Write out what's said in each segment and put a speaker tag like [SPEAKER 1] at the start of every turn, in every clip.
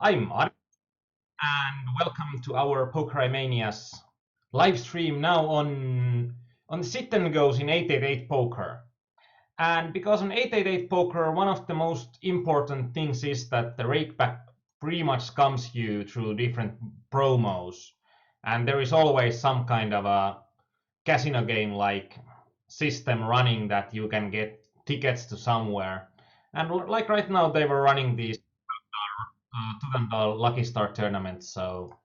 [SPEAKER 1] I'm Aarnimetsa, and welcome to our Pokerimania's live stream now on Sit and Goes in 888 Poker. And because on 888 Poker, one of the most important things is that the rakeback pretty much comes you through different promos, and there is always some kind of a casino game like system running that you can get tickets to somewhere. And like right now, they were running these $2 Lucky Star tournaments, so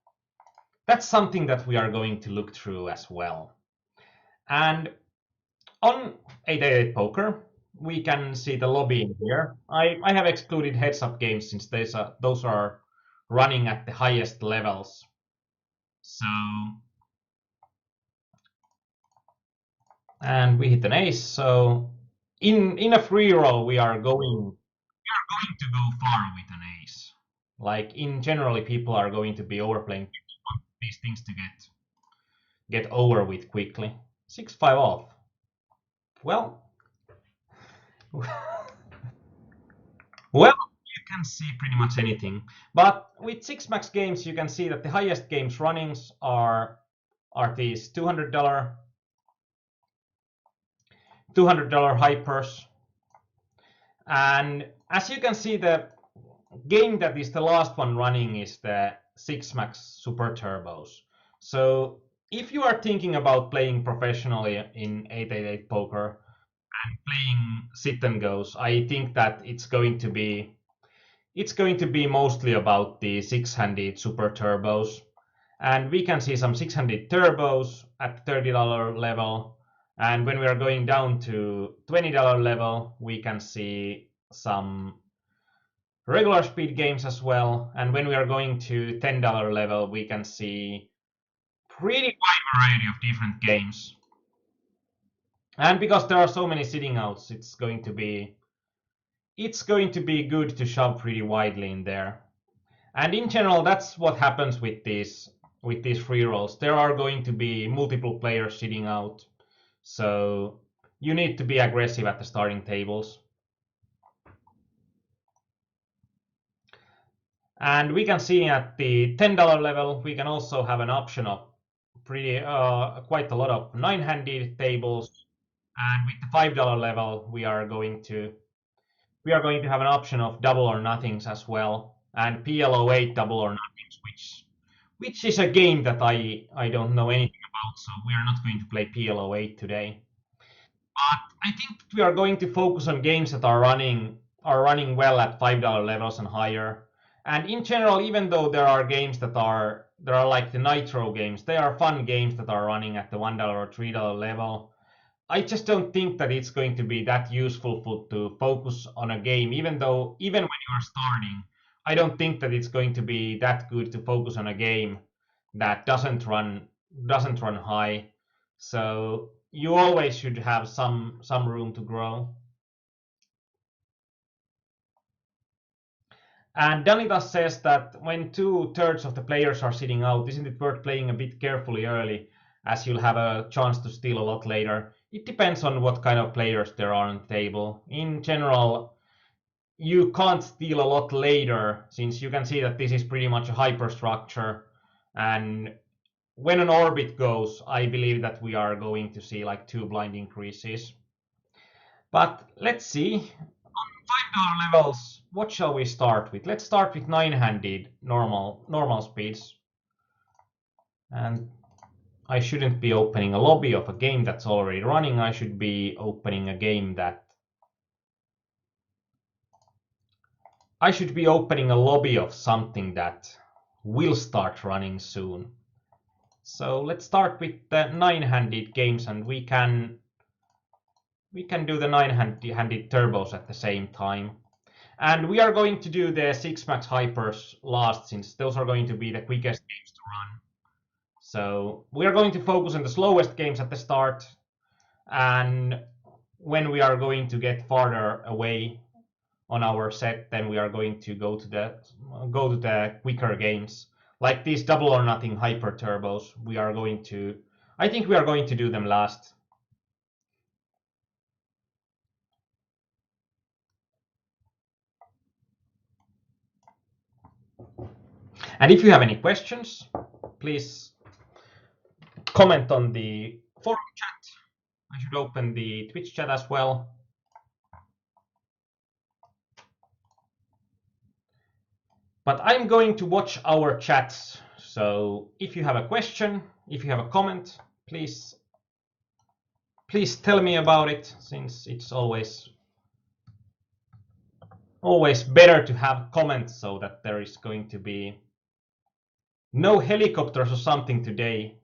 [SPEAKER 1] that's something that we are going to look through as well. And on 888 Poker, we can see the lobby in here. I have excluded heads-up games since those are running at the highest levels. So, and we hit an ace. So, in a free roll, we are going to go far with an ace. Like in generally, people are going to be overplaying. People want these things to get over with quickly. 6-5 off. Well, well, you can see pretty much anything. But with 6 max games, you can see that the highest games runnings are these $200 hypers. And as you can see, the game that is the last one running is the 6 max super turbos. So if you are thinking about playing professionally in 888 poker and playing sit and goes, I think that it's going to be mostly about the 6-handed super turbos. And we can see some 6-handed turbos at $30 level. And when we are going down to $20 level, we can see some regular speed games as well. And when we are going to $10 level, we can see pretty wide variety of different games. And because there are so many sitting outs, it's going to be good to shove pretty widely in there. And in general, that's what happens with these free rolls. There are going to be multiple players sitting out, so you need to be aggressive at the starting tables. And we can see at the $10 level, we can also have an option of quite a lot of 9-handed tables. And with the $5 level, we are going to have an option of double or nothings as well, and PLO8 double or nothings, which is a game that I don't know anything about, so we are not going to play PLO8 today. But I think we are going to focus on games that are running well at $5 levels and higher. And in general, even though there are games that are like the Nitro games, they are fun games that are running at the $1 or $3 level. I just don't think that it's going to be that useful to focus on a game, even when you are starting. I don't think that it's going to be that good to focus on a game that doesn't run high. So you always should have some room to grow. And Danitas says that when 2/3 of the players are sitting out, isn't it worth playing a bit carefully early, as you'll have a chance to steal a lot later? It depends on what kind of players there are on the table. In general, you can't steal a lot later, since you can see that this is pretty much a hyperstructure. And when an orbit goes, I believe that we are going to see like 2 blind increases. But let's see. $5 levels, what shall we start with? Let's start with 9-handed normal speeds. And I shouldn't be opening a lobby of a game that's already running. I should be opening a game that I should be opening a lobby of something that will start running soon. So let's start with the 9-handed games, and we can do the 9-handed turbos at the same time. And we are going to do the 6-max hypers last, since those are going to be the quickest games to run. So we are going to focus on the slowest games at the start, and when we are going to get farther away on our set, then we are going to go to the quicker games, like these double or nothing hyper turbos. I think we are going to do them last. And if you have any questions, please comment on the forum chat. I should open the Twitch chat as well. But I'm going to watch our chats. So if you have a question, if you have a comment, please tell me about it, since it's always better to have comments so that there is going to be no helicopters or something today.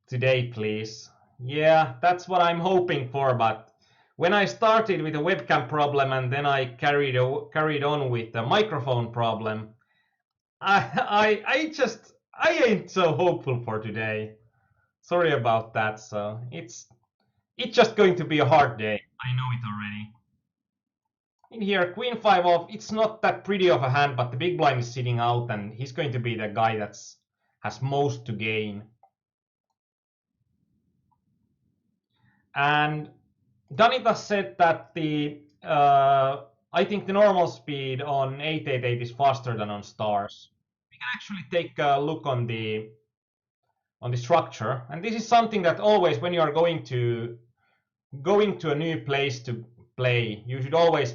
[SPEAKER 1] Today, please. Yeah, that's what I'm hoping for, but when I started with a webcam problem and then I carried on with a microphone problem, I ain't so hopeful for today. Sorry about that. So it's just going to be a hard day. I know it already. In here, queen five off. It's not that pretty of a hand, but the big blind is sitting out, and he's going to be the guy that's has most to gain. And Danita said that I think the normal speed on 888 is faster than on stars. We can actually take a look on the structure, and this is something that always, when you are going to a new place to play, you should always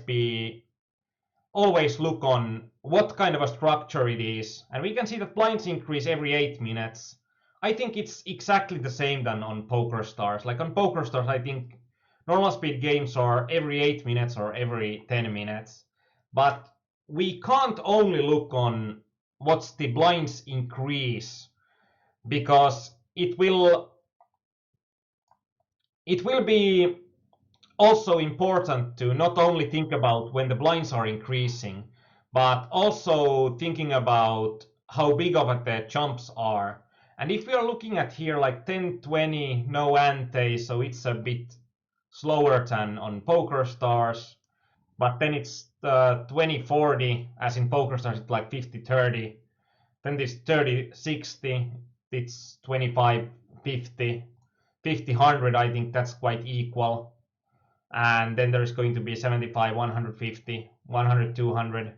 [SPEAKER 1] look on what kind of a structure it is. And we can see that blinds increase every 8 minutes. I think it's exactly the same than on Poker Stars. Like on Poker Stars, I think normal speed games are every 8 minutes or every 10 minutes. But we can't only look on what's the blinds increase, because it will be also important to not only think about when the blinds are increasing, but also thinking about how big of the jumps are. And if we are looking at here like 10-20, no ante, so it's a bit slower than on Poker Stars, but then it's 20-40, as in Poker Stars it's like 50-30. Then this 30-60, it's 25-50, 50-100, I think that's quite equal. And then there's going to be 75, 150, 100, 200,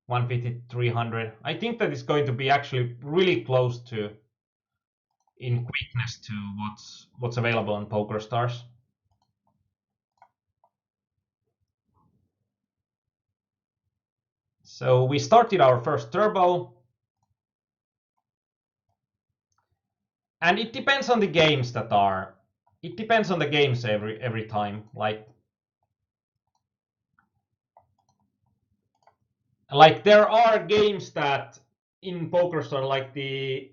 [SPEAKER 1] 150, 300. I think that is going to be actually really close to, in quickness, to what's available on Poker Stars. So we started our first turbo, and it depends on the games that are. It depends on the games every time. Like there are games that in PokerStars, like the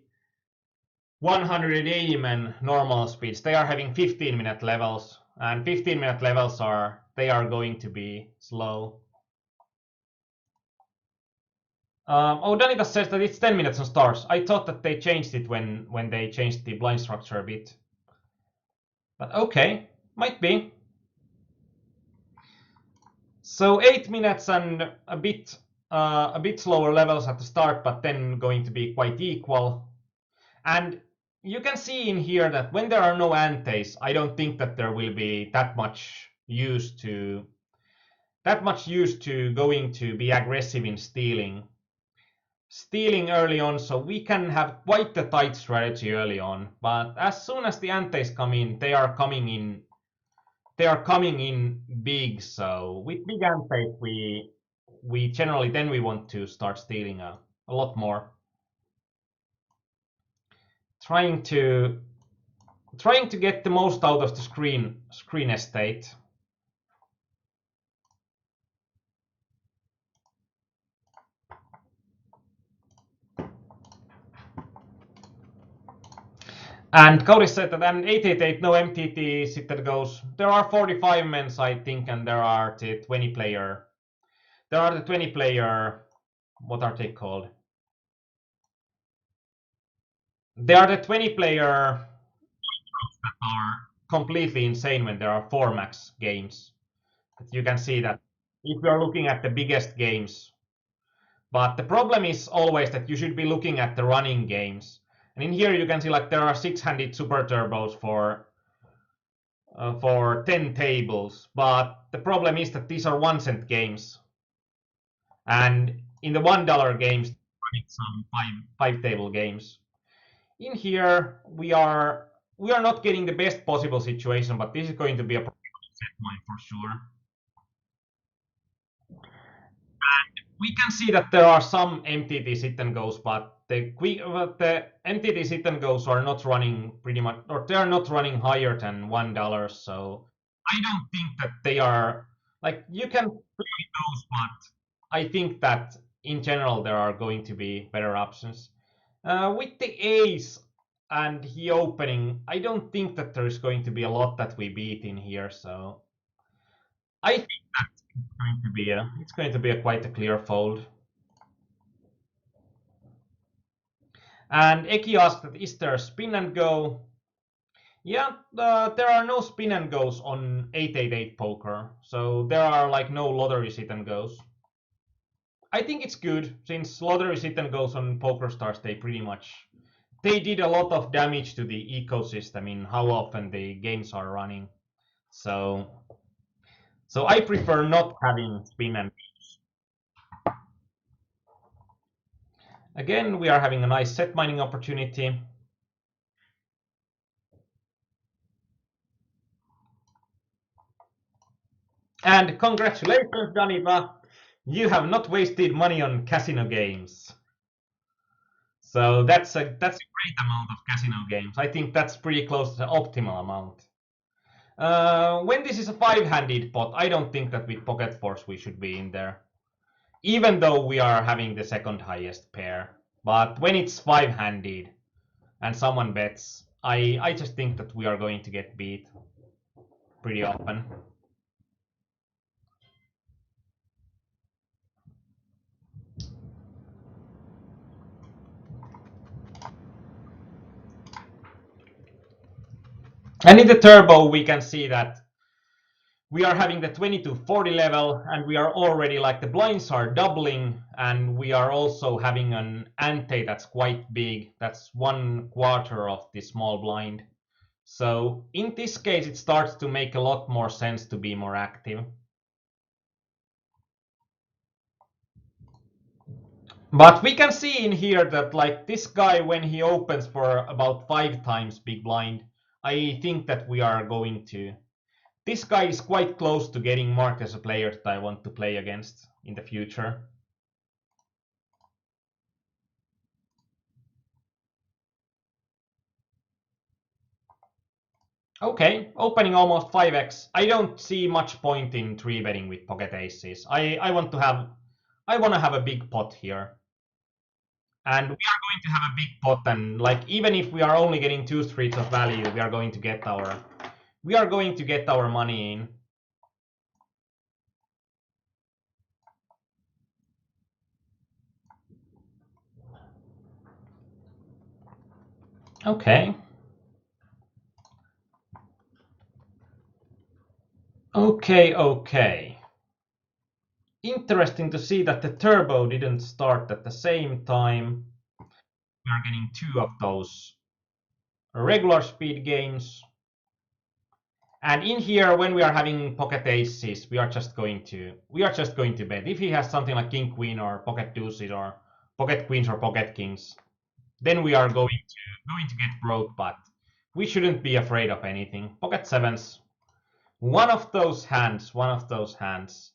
[SPEAKER 1] 180 man normal speeds, they are having 15-minute levels, and 15-minute levels are going to be slow. Oh, Danita says that it's 10 minutes on stars. I thought that they changed it when they changed the blind structure a bit. But okay, might be. So 8 minutes and a bit slower levels at the start, but then going to be quite equal. And you can see in here that when there are no antes, I don't think that there will be that much use to going to be aggressive in stealing early on. So we can have quite a tight strategy early on. But as soon as the antes come in, they are coming in big. So with big antes, we generally then we want to start stealing a lot more. Trying to get the most out of the screen estate. And Cody said that an 888 no MTT sitter goes. There are 45 men, I think, and there are the 20 player. There are the 20 player. What are they called? They are the 20 player that are completely insane when there are 4 max games. But you can see that if you are looking at the biggest games. But the problem is always that you should be looking at the running games. And in here you can see like there are 6-handed super turbos for 10 tables, but the problem is that these are 1 cent games, and in the $1 games running some five table games. In here, we are not getting the best possible situation, but this is going to be a set mine for sure. We can see that there are some MTT sit and goes, but the MTT sit and goes are not running pretty much, or they are not running higher than $1. So I don't think that they are like you can play those, but I think that in general there are going to be better options. With the ace and he opening, I don't think that there is going to be a lot that we beat in here. So I think that's going to be a quite a clear fold. And Eki asked, is there a spin and go? Yeah, there are no spin and goes on 888 poker, so there are like no lottery sit and goes. I think it's good since lottery sit and goes on PokerStars they did a lot of damage to the ecosystem in how often the games are running. So so I prefer not having spin and again we are having a nice set mining opportunity. And congratulations, Daniva! You have not wasted money on casino games. So that's a great amount of casino games. I think that's pretty close to the optimal amount. When this is a five-handed pot, I don't think that with pocket fours we should be in there, even though we are having the second highest pair. But when it's five-handed and someone bets, I just think that we are going to get beat pretty often. And in the turbo, we can see that we are having the 20 to 40 level and we are already like the blinds are doubling and we are also having an ante that's quite big. That's 1/4 of the small blind. So in this case, it starts to make a lot more sense to be more active. But we can see in here that like this guy, when he opens for about 5 times big blind, I think that we are going to this guy is quite close to getting marked as a player that I want to play against in the future. Okay, opening almost 5x. I don't see much point in 3-betting with pocket aces. I want to have a big pot here. And we are going to have a big pot and like even if we are only getting 2 streets of value, we are going to get our money in. Okay. Okay. Interesting to see that the turbo didn't start at the same time. We are getting 2 of those regular speed games. And in here, when we are having pocket aces, we are just going to bet. If he has something like king queen or pocket deuces or pocket queens or pocket kings, then we are going to get broke. But we shouldn't be afraid of anything. Pocket sevens, one of those hands, one of those hands.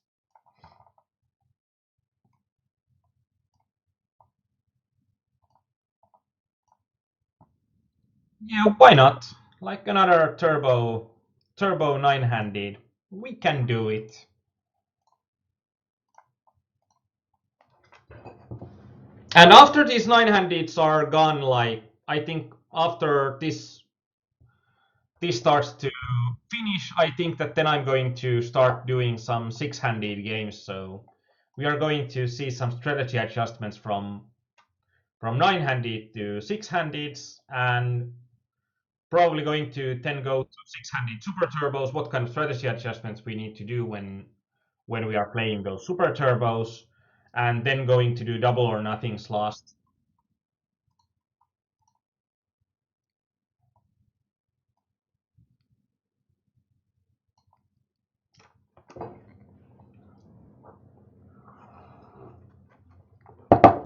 [SPEAKER 1] Yeah, why not? Like another turbo nine-handed. We can do it. And after these nine-handeds are gone, like I think after this starts to finish, I think that then I'm going to start doing some six-handed games. So we are going to see some strategy adjustments from nine-handed to six-handeds, and probably going to then go to six-handed super turbos. What kind of strategy adjustments we need to do when we are playing those super turbos, and then going to do double or nothings last.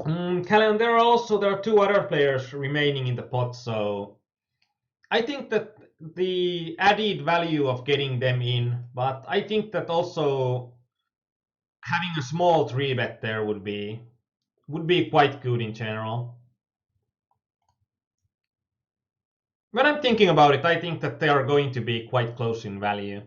[SPEAKER 1] Callan, there are two other players remaining in the pot, so I think that the added value of getting them in, but I think that also having a small three bet there would be quite good in general. When I'm thinking about it, I think that they are going to be quite close in value.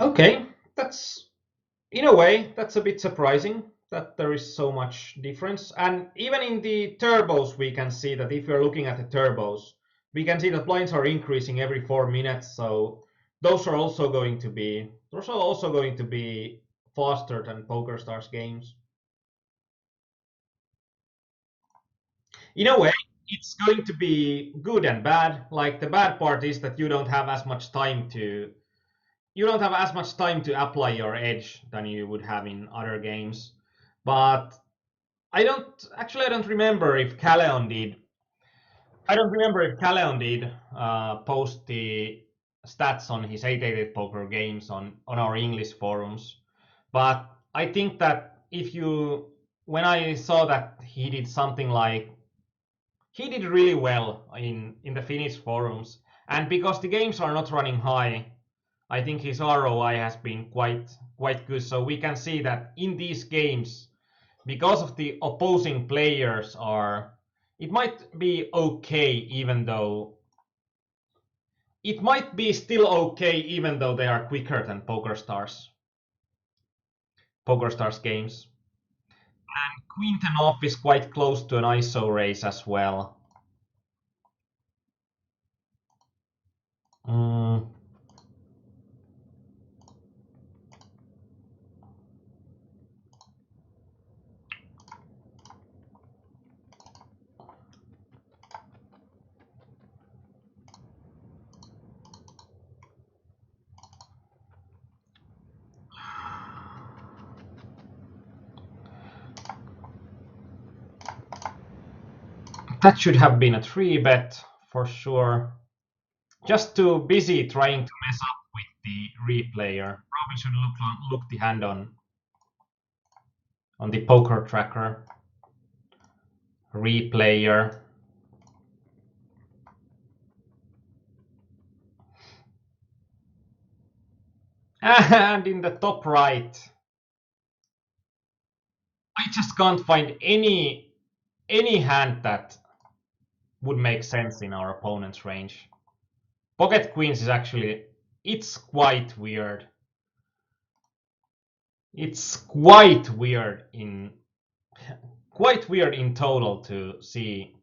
[SPEAKER 1] Okay, that's in a way that's a bit surprising that there is so much difference. And even in the turbos, we can see that if you're looking at the turbos, we can see that blinds are increasing every 4 minutes. So those are also going to be faster than PokerStars games. In a way, it's going to be good and bad. Like the bad part is that you don't have as much time to apply your edge than you would have in other games. But I don't remember if Caleon did. I don't remember if Caleon did post the stats on his 888 poker games on our English forums. But I think that when I saw that he did something like he did really well in the Finnish forums, and because the games are not running high, I think his ROI has been quite good. So we can see that in these games, because of the opposing players are, it might be okay even though it might be still okay even though they are quicker than PokerStars games. And Queen 10 off is quite close to an ISO race as well. Mm, that should have been a 3 bet for sure. Just too busy trying to mess up with the replayer. Probably should look the hand on the poker tracker replayer. And in the top right, I just can't find any hand that would make sense in our opponent's range. Pocket queens is actually it's quite weird in total to see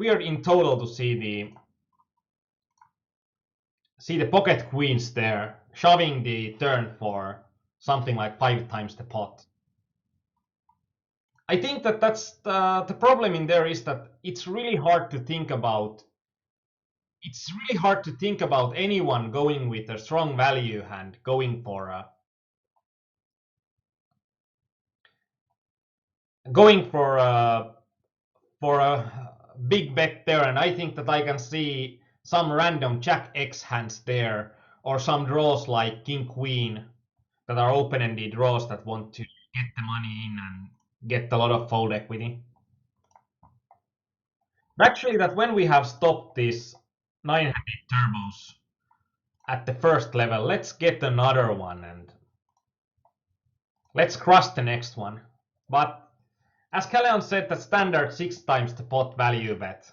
[SPEAKER 1] weird in total to see the pocket queens there shoving the turn for something like 5 times the pot. I think that that's the problem in there is that it's really hard to think about anyone going with a strong value hand going for a big bet there, and I think that I can see some random Jack X hands there, or some draws like King Queen that are open-ended draws that want to get the money in and get a lot of fold equity. Actually, that when we have stopped these 900 turbos at the first level, let's get another one and let's crush the next one. But as Calleon said, that standard 6 times the pot value bet.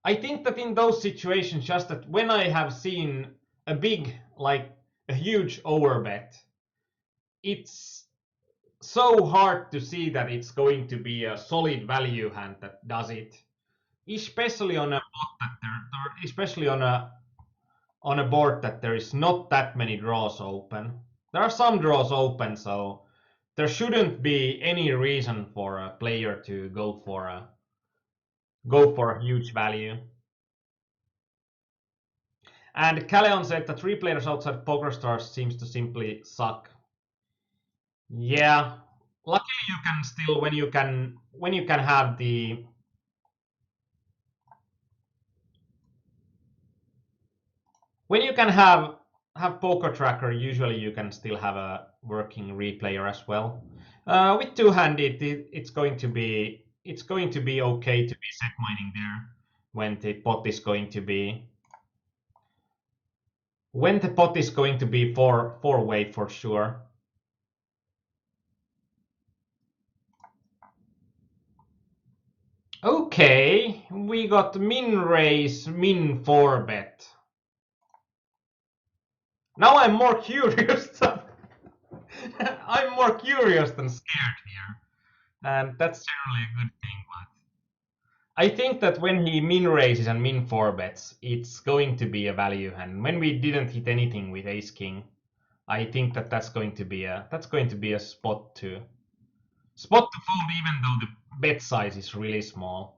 [SPEAKER 1] I think that in those situations, just that when I have seen a a huge overbet, it's so hard to see that it's going to be a solid value hand that does it, especially on a especially on a board that there is not that many draws open. There are some draws open, so there shouldn't be any reason for a player to go for a huge value. And Caleon said that 3 players outside PokerStars seems to simply suck. Yeah, luckily you can still when you can have the when you can have Poker Tracker. Usually you can still have a working replayer as well. With two-handed, it's going to be okay to be set mining there when the pot is going to be four-way for sure. Okay, we got min raise, min 4 bet. Now I'm more curious. I'm more curious than scared here, and that's generally a good thing. But I think that when he min raises and min 4 bets, it's going to be a value hand. When we didn't hit anything with ace king, I think that that's going to be a spot to fold, even though the bet size is really small.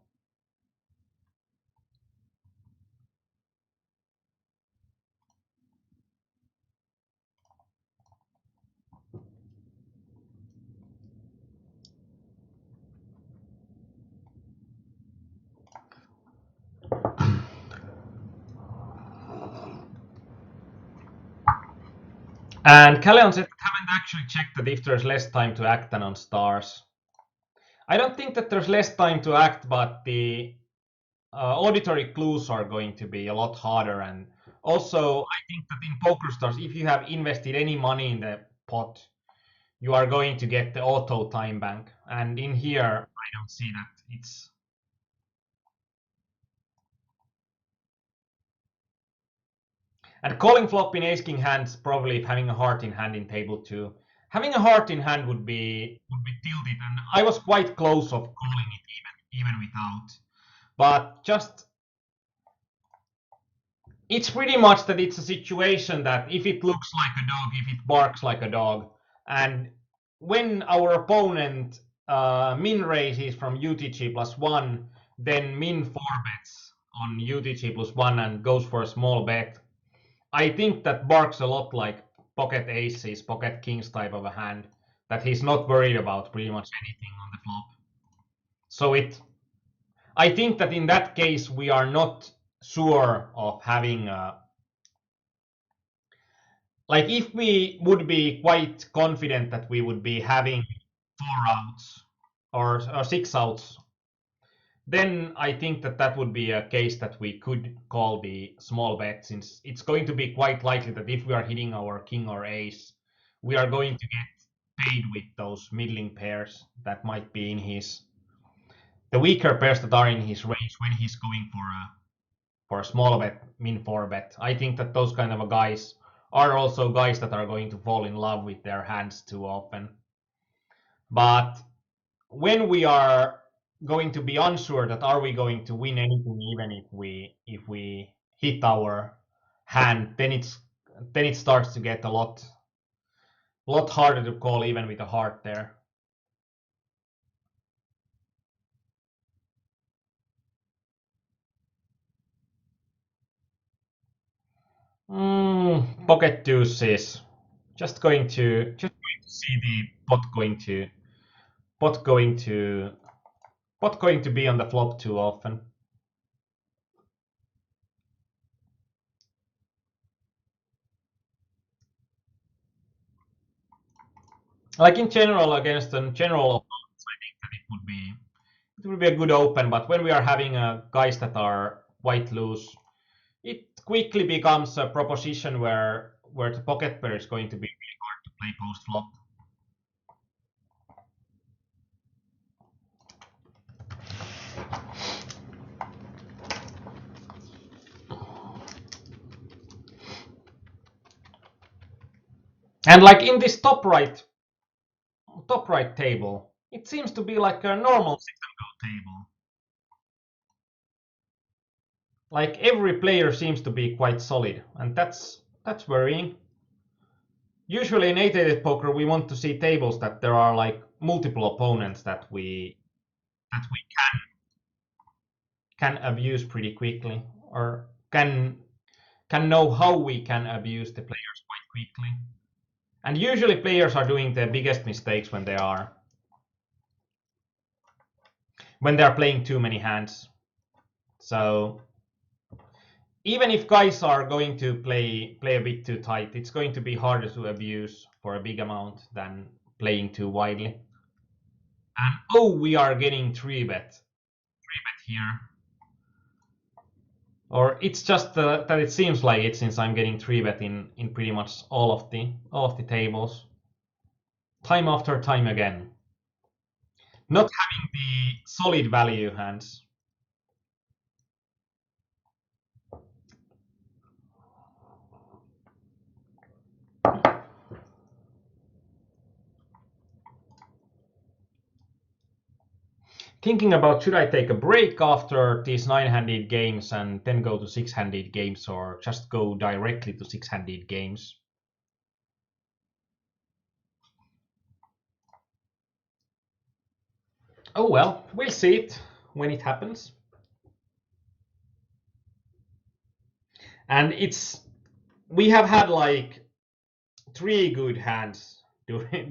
[SPEAKER 1] And Calleon said, haven't actually checked that if there's less time to act than on stars. I don't think that there's less time to act, but the auditory clues are going to be a lot harder. And also, I think that in PokerStars, if you have invested any money in the pot, you are going to get the auto time bank. And in here, I don't see that. It's And calling flop in ace king hands, probably having a heart in hand in table two. Having a heart in hand would be tilted, and I was quite close of calling it even without. But just it's pretty much that it's a situation that if it looks like a dog, if it barks like a dog, and when our opponent min raises from UTG +1, then min 4 bets on UTG +1 and goes for a small bet. I think that barks a lot like pocket aces, pocket kings type of a hand that he's not worried about pretty much anything on the flop. So I think that in that case we are not sure of having like if we would be quite confident that we would be having 4 outs or 6 outs, then I think that that would be a case that we could call the small bet, since it's going to be quite likely that if we are hitting our king or ace, we are going to get paid with those middling pairs that might be in the weaker pairs that are in his range when he's going for a small bet, min 4 bet. I think that those kind of guys are also guys that are going to fall in love with their hands too often. But when we are going to be unsure that are we going to win anything, even if we hit our hand, then it starts to get a lot harder to call even with a heart there. Pocket deuces. Just going to see the pot going to pot going to be on the flop too often. Like in general, against a general opponents, I think that it would be a good open. But when we are having guys that are quite loose, it quickly becomes a proposition where the pocket pair is going to be really hard to play post flop. And like in this top right table, it seems to be like a normal sit and go table. Like every player seems to be quite solid, and that's worrying. Usually in 888 poker, we want to see tables that there are like multiple opponents that we can abuse pretty quickly, or can know how we can abuse the players quite quickly. And usually players are doing the biggest mistakes when they are playing too many hands. So even if guys are going to play a bit too tight, it's going to be harder to abuse for a big amount than playing too widely. And oh, we are getting 3-bet here. Or it's just that it seems like it, since I'm getting 3-bet in pretty much all of the tables, time after time again. Not having the solid value hands. Thinking about, should I take a break after these 9-handed games and then go to 6-handed games, or just go directly to 6-handed games? Oh well, we'll see it when it happens. And we have had like 3 good hands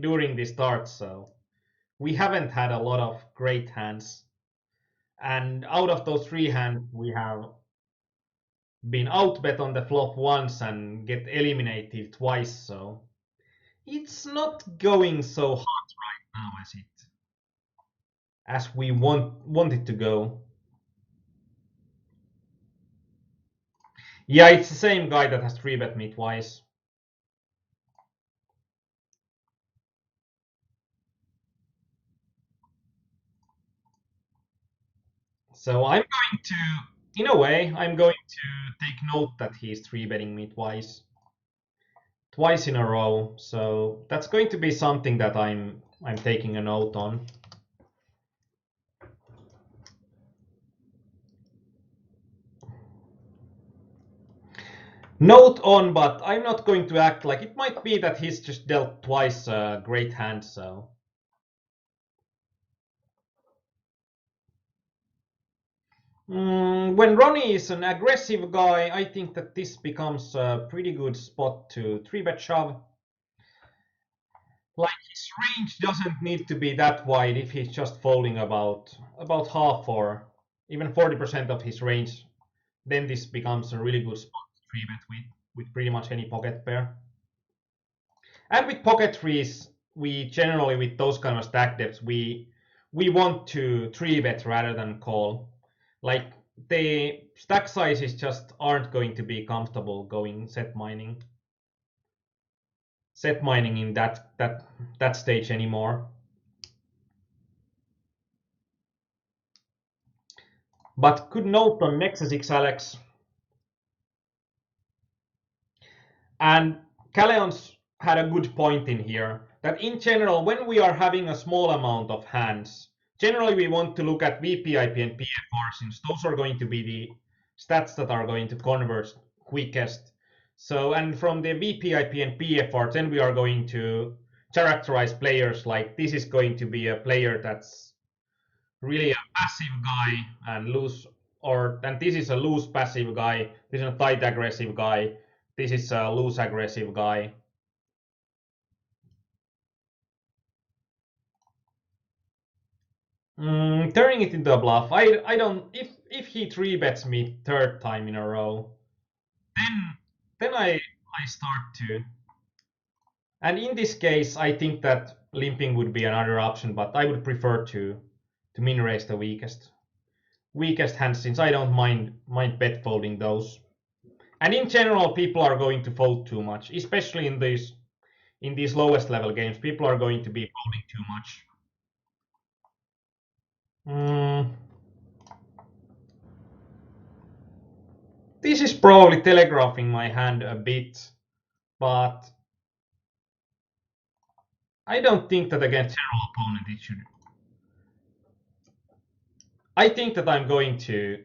[SPEAKER 1] during the start, so we haven't had a lot of great hands. And out of those 3 hands, we have been outbet on the flop once and get eliminated twice, so it's not going so hot right now as we want it to go. Yeah, it's the same guy that has 3-bet me twice. So I'm going to, in a way, I'm going to take note that he's 3-betting me twice in a row. So that's going to be something that I'm taking a note on. Note on, but I'm not going to act like it might be that he's just dealt twice a great hand, so. When Ronnie is an aggressive guy, I think that this becomes a pretty good spot to 3-bet shove. Like, his range doesn't need to be that wide if he's just folding about half or even 40% of his range. Then this becomes a really good spot to 3-bet with pretty much any pocket pair. And with pocket threes, we generally, with those kind of stack depths, we want to 3-bet rather than call. Like, the stack sizes just aren't going to be comfortable going set mining in that stage anymore. But could note on Nexus X Alex and Caleon's had a good point in here that in general, when we are having a small amount of hands, generally we want to look at VPIP and PFR, since those are going to be the stats that are going to convert quickest. So, and from the VPIP and PFR, then we are going to characterize players like this is going to be a player that's really a passive guy and loose, and this is a loose passive guy, this is a tight aggressive guy, this is a loose aggressive guy. Turning it into a bluff. I don't. If he 3-bets me third time in a row, then I start to. And in this case, I think that limping would be another option, but I would prefer to min raise the weakest hands, since I don't mind bet folding those. And in general, people are going to fold too much, especially in these lowest level games. People are going to be folding too much. This is probably telegraphing my hand a bit, but I don't think that against general opponent it should. I think that I'm going to.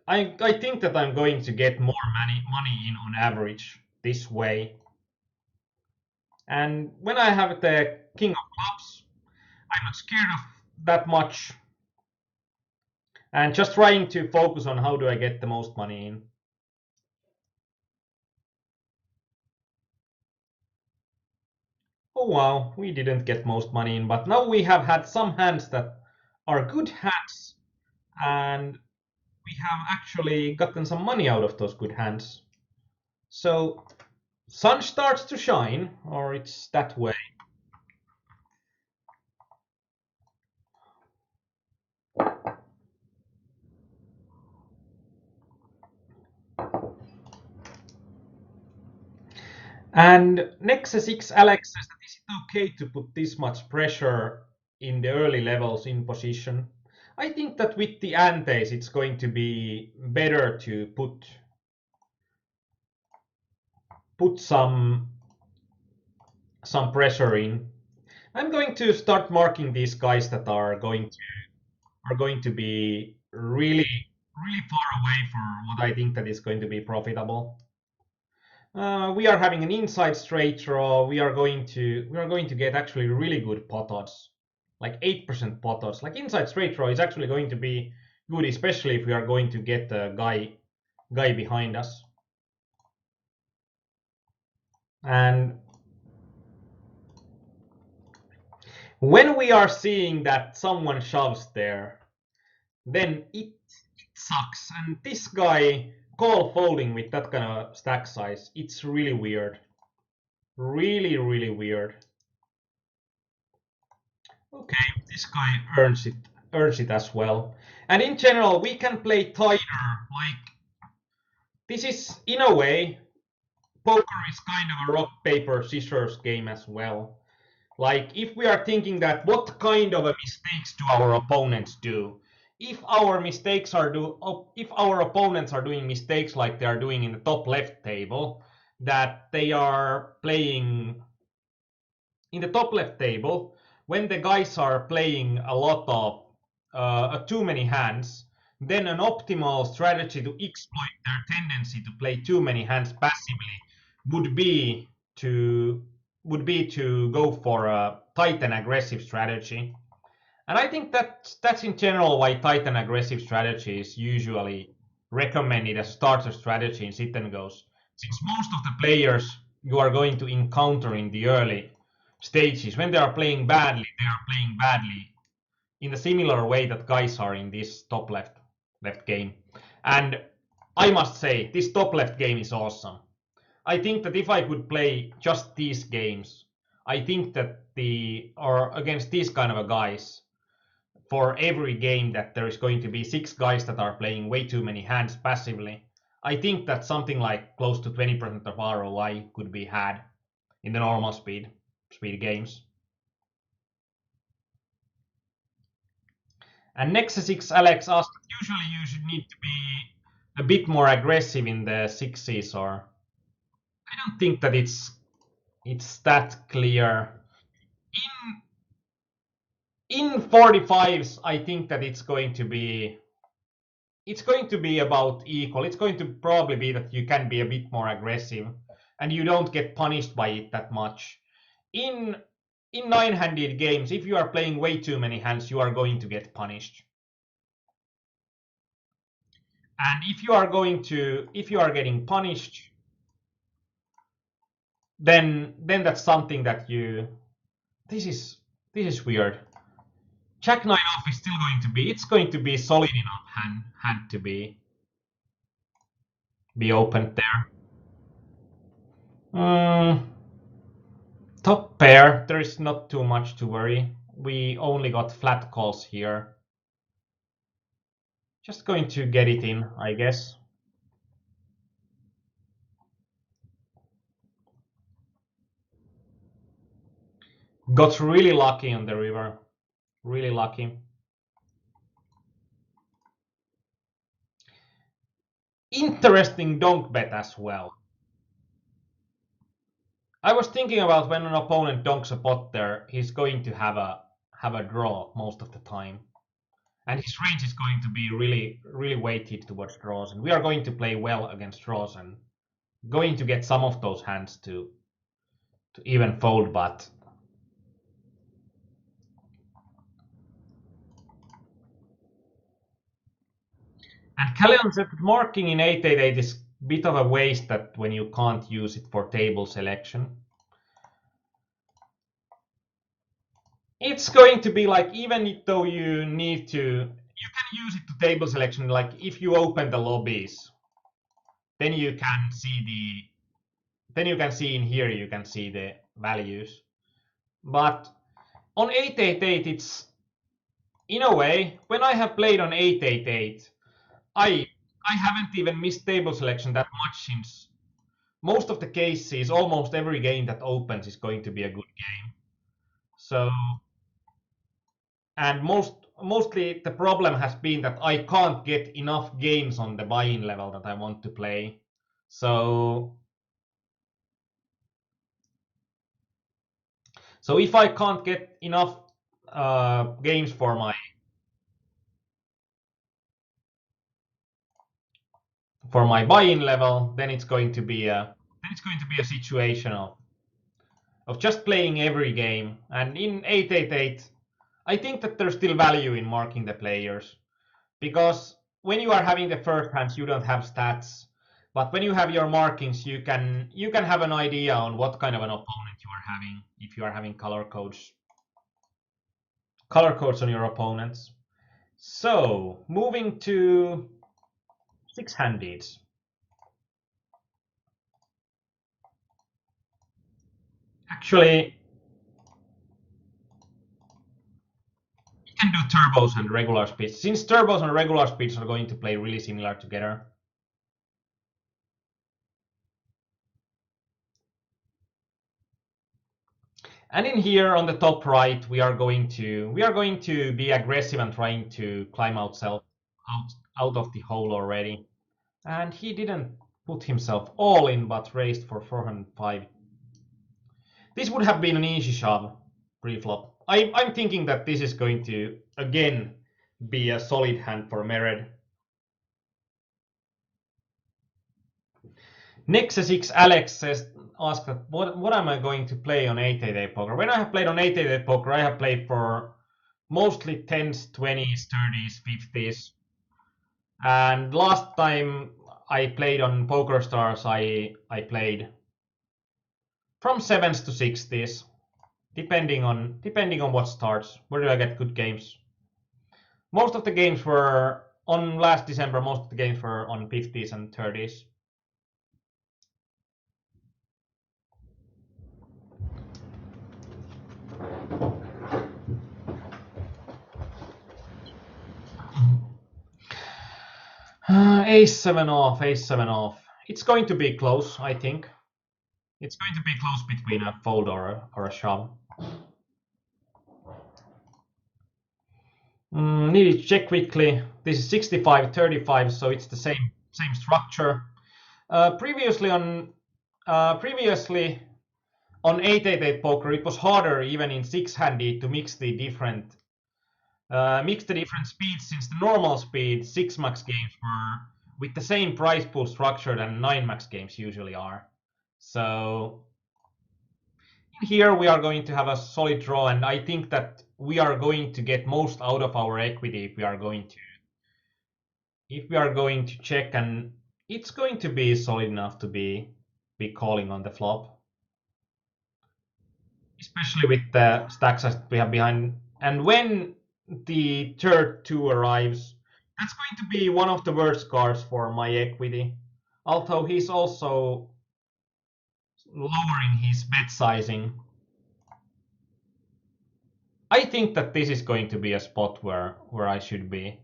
[SPEAKER 1] I think that I'm going to get more money in on average this way. And when I have the king of clubs, I'm not scared of that much. And just trying to focus on how do I get the most money in. Oh wow, we didn't get most money in, but now we have had some hands that are good hands, and we have actually gotten some money out of those good hands. So sun starts to shine, or it's that way. And Nexus 6 Alex says that is it okay to put this much pressure in the early levels in position? I think that with the antes, it's going to be better to put some pressure in. I'm going to start marking these guys that are going to be really far away for what I think that is going to be profitable. We are having an inside straight draw. We are going to get actually really good pot odds, like 8% pot odds. Like inside straight draw is actually going to be good, especially if we are going to get a guy behind us. And when we are seeing that someone shoves there, then it sucks. And this guy call folding with that kind of stack size, it's really weird. Really weird. Okay, this guy earns it as well. And in general, we can play tighter. Like this is in a way, poker is kind of a rock paper scissors game as well. Like if we are thinking that what kind of a mistakes do our opponents do? If our opponents are doing mistakes like they are doing in the top left table, that they are playing in the top left table, when the guys are playing a lot of too many hands, then an optimal strategy to exploit their tendency to play too many hands passively would be to go for a tight and aggressive strategy. And I think that's in general why tight and aggressive strategy is usually recommended as starter strategy in sit and goes. Since most of the players you are going to encounter in the early stages, when they are playing badly, they are playing badly in a similar way that guys are in this top left game. And I must say, this top left game is awesome. I think that if I could play just these games, I think that or against these kind of a guys, for every game that there is going to be 6 guys that are playing way too many hands passively, I think that something like close to 20% of ROI could be had in the normal speed games. And Nexus 6 Alex asked, usually you should need to be a bit more aggressive in the sixes, or I don't think that it's that clear. In 45s, I think that it's going to be about equal. It's going to probably be that you can be a bit more aggressive and you don't get punished by it that much. In nine-handed games, if you are playing way too many hands, you are going to get punished. And if you are getting punished, then that's something that you this is weird. Jack nine off is still going to be solid enough hand to be opened there. Mm, top pair, there is not too much to worry. We only got flat calls here. Just going to get it in, I guess. Got really lucky on the river. Really lucky. Interesting donk bet as well. I was thinking about when an opponent donks a pot there, he's going to have a draw most of the time. And his range is going to be really weighted towards draws. And we are going to play well against draws and going to get some of those hands to even fold, but and Callion said that marking in 888 is a bit of a waste that when you can't use it for table selection. It's going to be like, even though you need to, you can use it to table selection. Like if you open the lobbies, then you can see then you can see in here, you can see the values. But on 888, it's in a way, when I have played on 888, I I haven't even missed table selection that much, since most of the cases, almost every game that opens is going to be a good game. So, and mostly the problem has been that I can't get enough games on the buy-in level that I want to play. So so if I can't get enough games for my buy-in level, then it's going to be a situation of just playing every game. And in 888, I think that there's still value in marking the players, because when you are having the first hands, you don't have stats. But when you have your markings, you can have an idea on what kind of an opponent you are having, if you are having color codes on your opponents. So moving to six-handed. Actually, you can do turbos and regular speeds, since turbos and regular speeds are going to play really similar together. And in here on the top right, we are going to be aggressive and trying to climb out out of the hole already. And he didn't put himself all in, but raised for 405. This would have been an easy shove pre-flop. I'm thinking that this is going to again be a solid hand for Mered. Nexa6 Alex says, asked that what am I going to play on 888 poker? When I have played on 888 poker, I have played for mostly 10s, 20s, 30s, 50s. And last time I played on Poker Stars, I played from 7s to 60s, depending on what starts. Where do I get good games? Most of the games were on last December. Most of the games were on 50s and 30s. Ace 7 off, ace 7 off. It's going to be close, I think. It's going to be close between a fold or a shove. Need to check quickly. This is 65-35, so it's the same structure. Previously on 888 poker, it was harder even in six-handed to mix the different speeds, since the normal speed 6 max games were with the same price pool structure than 9 max games usually are. So in here we are going to have a solid draw, and I think that we are going to get most out of our equity if we are going to check, and it's going to be solid enough to be calling on the flop, especially with the stacks that we have behind. And when the third two arrives, that's going to be one of the worst cards for my equity. Although he's also lowering his bet sizing. I think that this is going to be a spot where I should be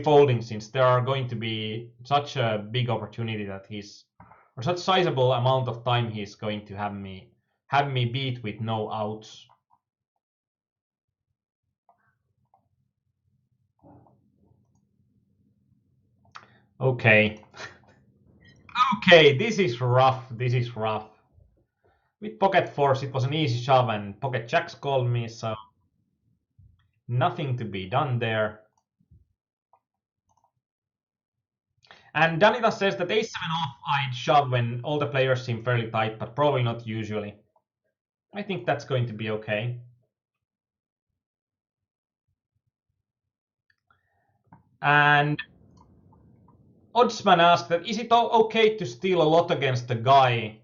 [SPEAKER 1] folding, since there are going to be such a big opportunity that or such sizable amount of time he's going to have me beat with no outs. Okay. Okay, this is rough. This is rough. With pocket fours, it was an easy shove, and pocket jacks called me, so nothing to be done there. And Danita says that ace 7 off I'd shove when all the players seem fairly tight, but probably not usually. I think that's going to be okay. And Oddsman asked that is it okay to steal a lot against the guy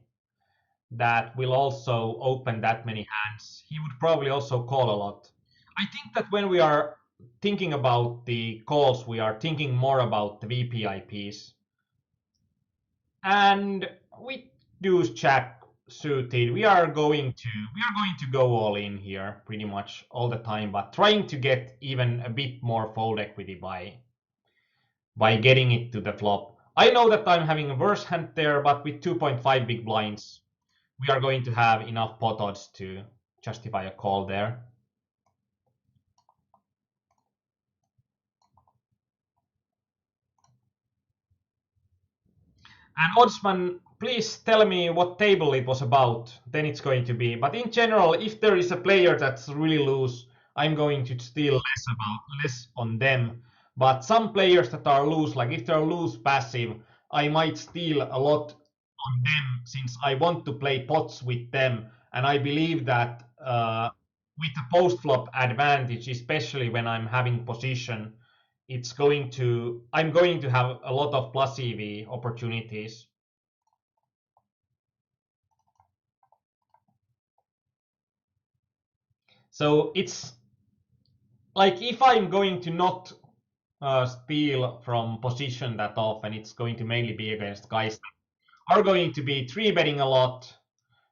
[SPEAKER 1] that will also open that many hands, he would probably also call a lot. I think that when we are thinking about the calls, we are thinking more about the VPIPs. And with deuce jack suited, we are going to go all in here pretty much all the time, but trying to get even a bit more fold equity by getting it to the flop. I know that I'm having a worse hand there, but with 2.5 big blinds, we are going to have enough pot odds to justify a call there. And Oddsman, please tell me what table it was about, then it's going to be. But in general, if there is a player that's really loose, I'm going to steal less on them. But some players that are loose, like if they're loose passive, I might steal a lot on them since I want to play pots with them. And I believe that with a post flop advantage, especially when I'm having position, I'm going to have a lot of plus EV opportunities. So it's like if I'm going to not steal from position that often, it's going to mainly be against guys that are going to be three betting a lot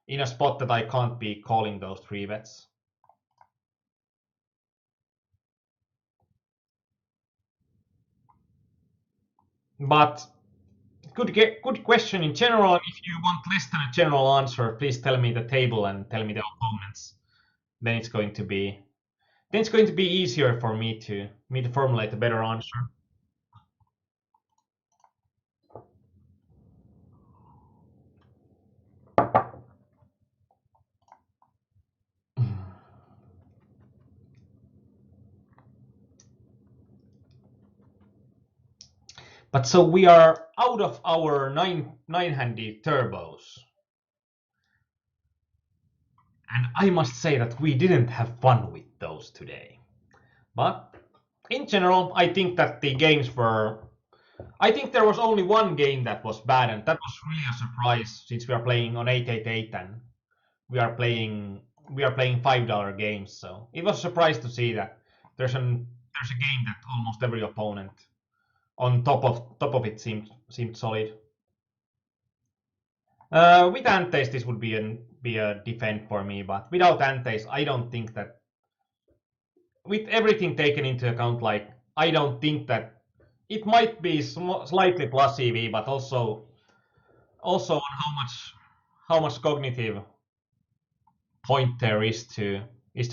[SPEAKER 1] in a spot that I can't be calling those three bets. But good question in general. If you want less than a general answer, please tell me the table and tell me the opponents. Then it's going to be easier for me to formulate a better answer. But so we are out of our nine-handed turbos. And I must say that we didn't have fun with those today. But in general, I think that the games were. I think there was only one game that was bad, and that was really a surprise since we are playing on 888 and we are playing $5 games. So it was a surprise to see that there's a game that almost every opponent on top of it seemed solid. With antes, this would be a defend for me, but without antes, I don't think that. With everything taken into account, like I don't think that it might be slightly plus EV, but also on how much cognitive point there is to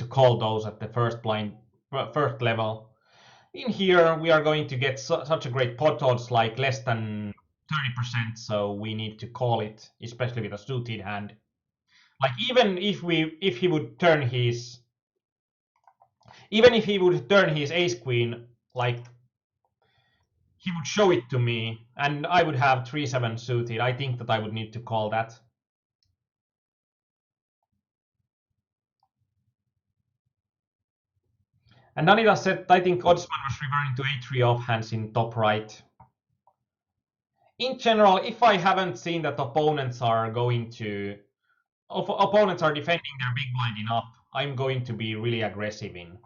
[SPEAKER 1] call those at the first level. In here, we are going to get such a great pot odds, like less than 30%, so we need to call it, especially with a suited hand. Like even if he would turn his ace queen, like he would show it to me, and I would have 3-7 suited. I think that I would need to call that. And Anita said, I think Oddsman was referring to a3 offhands in top right. In general, if I haven't seen that opponents are defending their big blind enough, I'm going to be really aggressive in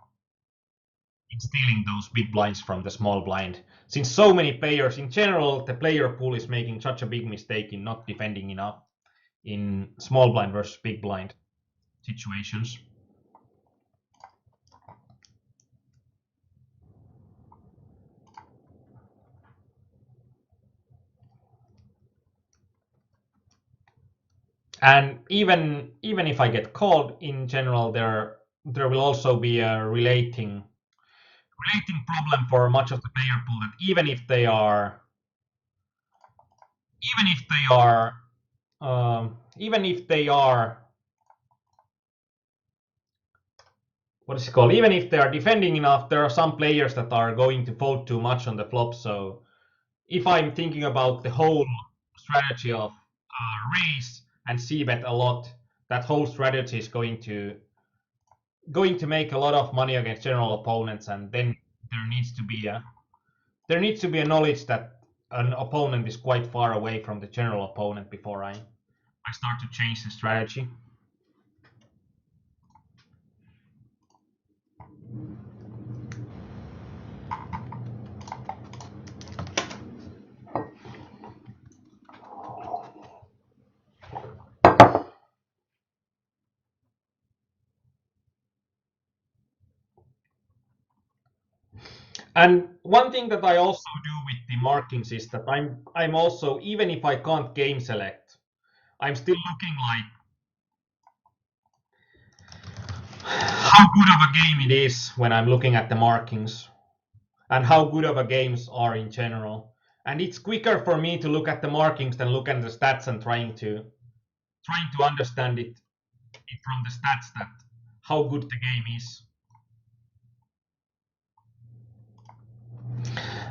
[SPEAKER 1] stealing those big blinds from the small blind. Since so many players, in general, the player pool is making such a big mistake in not defending enough in small blind versus big blind situations. And even if I get called, in general, there will also be a relating problem for much of the player pool that even if they are even if they are what is it called? Even if they are defending enough, there are some players that are going to fold too much on the flop. So if I'm thinking about the whole strategy of raise and c bet a lot, that whole strategy is going to make a lot of money against general opponents, and then there needs to be a knowledge that an opponent is quite far away from the general opponent before I I start to change the strategy. And one thing that I also do with the markings is that I'm also, even if I can't game select, I'm still looking like how good of a game it is when I'm looking at the markings and how good of a games are in general. And it's quicker for me to look at the markings than look at the stats and trying to understand it from the stats that how good the game is.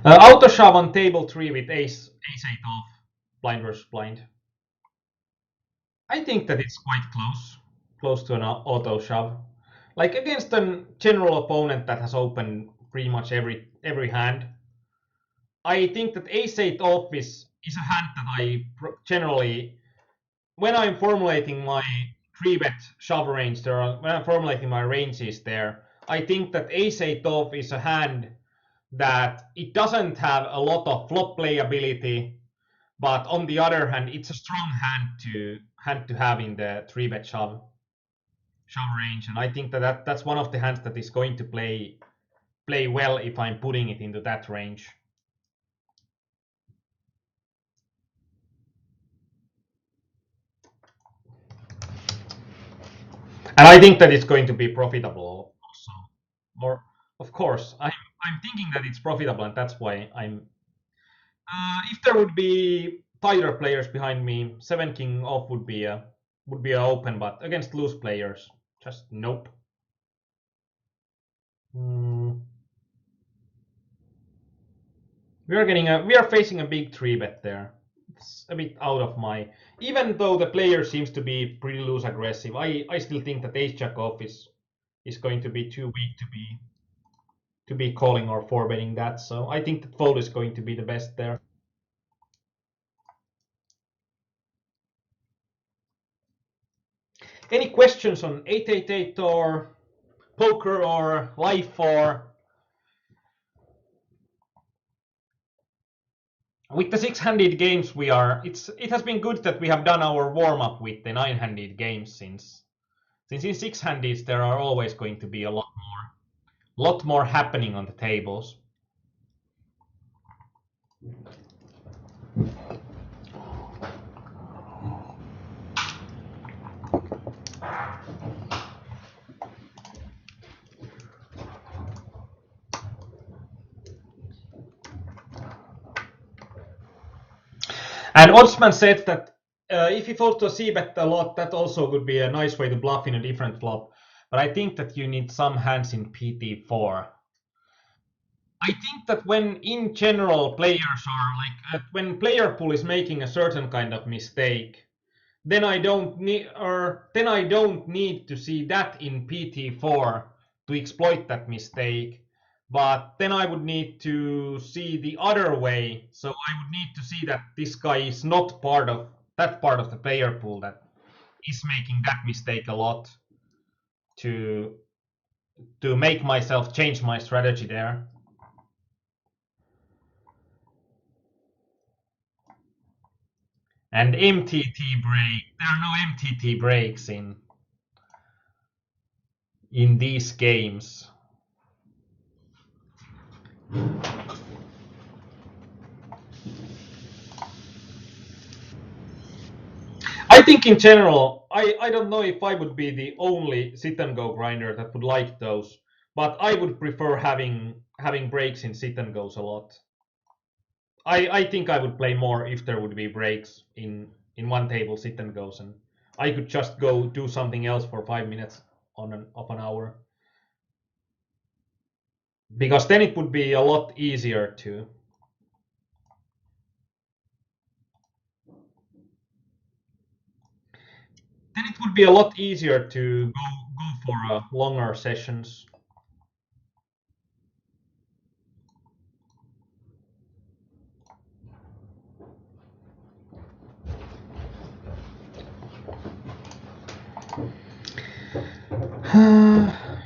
[SPEAKER 1] Auto shove on table 3 with ace 8 off, blind versus blind. I think that it's quite close to an auto shove. Like against a general opponent that has opened pretty much every hand. I think that ace 8 off is a hand that I generally, when I'm formulating my 3-bet shove range there, when I'm formulating my ranges there, I think that ace 8 off is a hand that it doesn't have a lot of flop playability, but on the other hand, it's a strong hand to have in the 3-bet shove range, and I think that's one of the hands that is going to play well if I'm putting it into that range. And I think that it's going to be profitable also. Or of course, I'm thinking that it's profitable, and that's why I'm. If there would be tighter players behind me, seven king off would be a open, but against loose players, just nope. Mm. We are facing a big 3-bet there. It's a bit out of my. Even though the player seems to be pretty loose aggressive, I still think that ace jack off is going to be too weak to be calling or four-betting that. So I think that fold is going to be the best there. Any questions on 888 or poker or life or with the six-handed games it has been good that we have done our warm-up with the nine-handed games since in six-handeds there are always going to be a lot more happening on the tables. And Oddsman said that if you fold to a c-bet a lot, that also would be a nice way to bluff in a different flop. But I think that you need some hands in PT4. I think that when in general players are like, when player pool is making a certain kind of mistake, then I don't need to see that in PT4 to exploit that mistake. But then I would need to see the other way. So I would need to see that this guy is not part of the player pool that is making that mistake a lot to make myself change my strategy there. And MTT break. There are no MTT breaks in these games. I think in general, I don't know if I would be the only sit and go grinder that would like those, but I would prefer having breaks in sit and goes a lot. I think I would play more if there would be breaks in one table sit and goes, and I could just go do something else for 5 minutes of an hour, because then it would be a lot easier to. Then it would be a lot easier to go for longer sessions.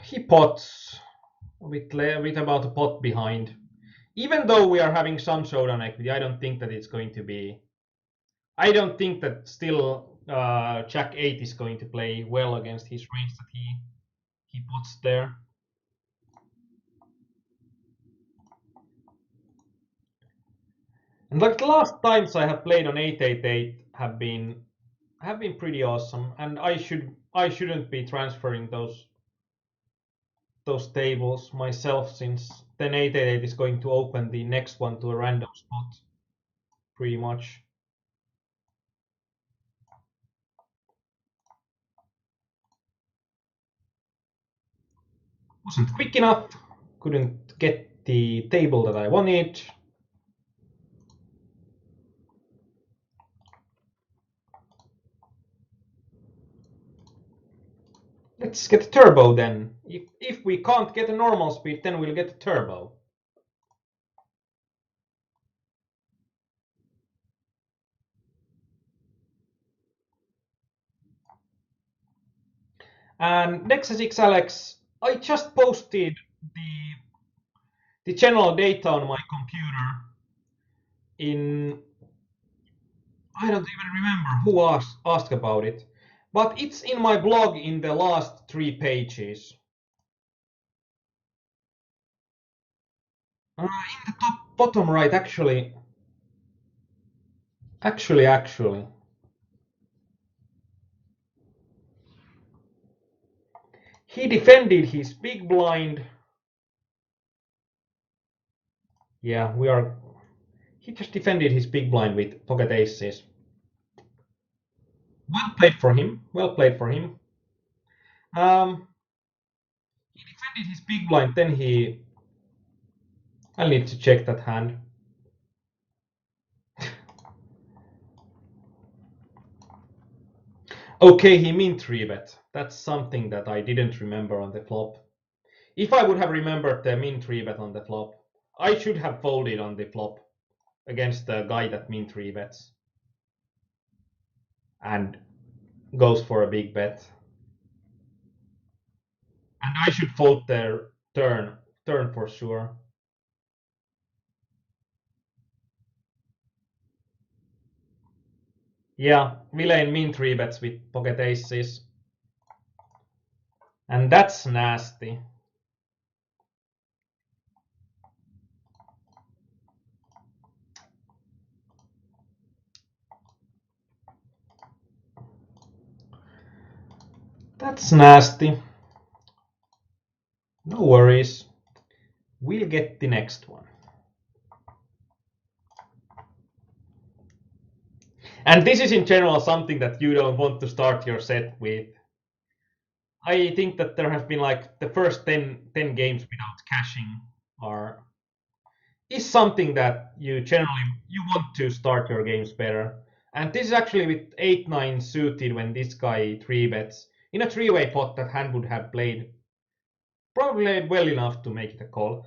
[SPEAKER 1] He pots with about a pot behind. Even though we are having some showdown equity, I don't think that it's going to be. I don't think that still Jack 8 is going to play well against his range that he puts there. And like the last times I have played on 888 have been pretty awesome, and I shouldn't be transferring those tables myself, since then 888 is going to open the next one to a random spot pretty much. Wasn't quick enough, couldn't get the table that I wanted. Let's get a turbo then. If we can't get a normal speed, then we'll get a turbo. And Nexus 6 Alex, I just posted the the general data on my computer in, I don't even remember who asked about it, but it's in my blog in the last 3 pages. In the top bottom right, actually. Actually. He defended his big blind. Yeah, we are. He just defended his big blind with pocket aces. Well played for him. Well played for him. He defended his big blind. Then he. I'll need to check that hand. Okay, he min 3-bet. That's something that I didn't remember on the flop. If I would have remembered the min 3-bet on the flop, I should have folded on the flop against the guy that min 3-bets and goes for a big bet. And I should fold their turn for sure. Yeah, Villain min 3-bets with pocket aces. And that's nasty. That's nasty. No worries. We'll get the next one. And this is in general something that you don't want to start your set with. I think that there have been like the first 10 games without cashing are is something that you want to start your games better. And this is actually with 8-9 suited when this guy 3-bets. In a three-way pot, that hand would have played probably well enough to make it a call.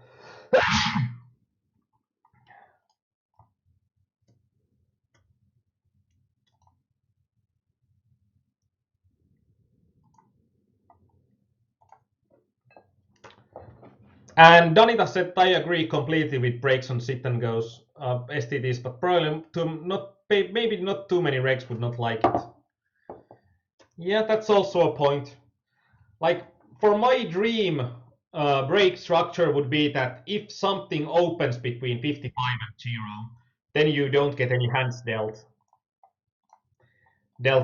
[SPEAKER 1] And Danita said, I agree completely with breaks on sit and goes STDs, but probably maybe not too many regs would not like it. Yeah, that's also a point. Like for my dream break structure would be that if something opens between 55 and 0, then you don't get any hands dealt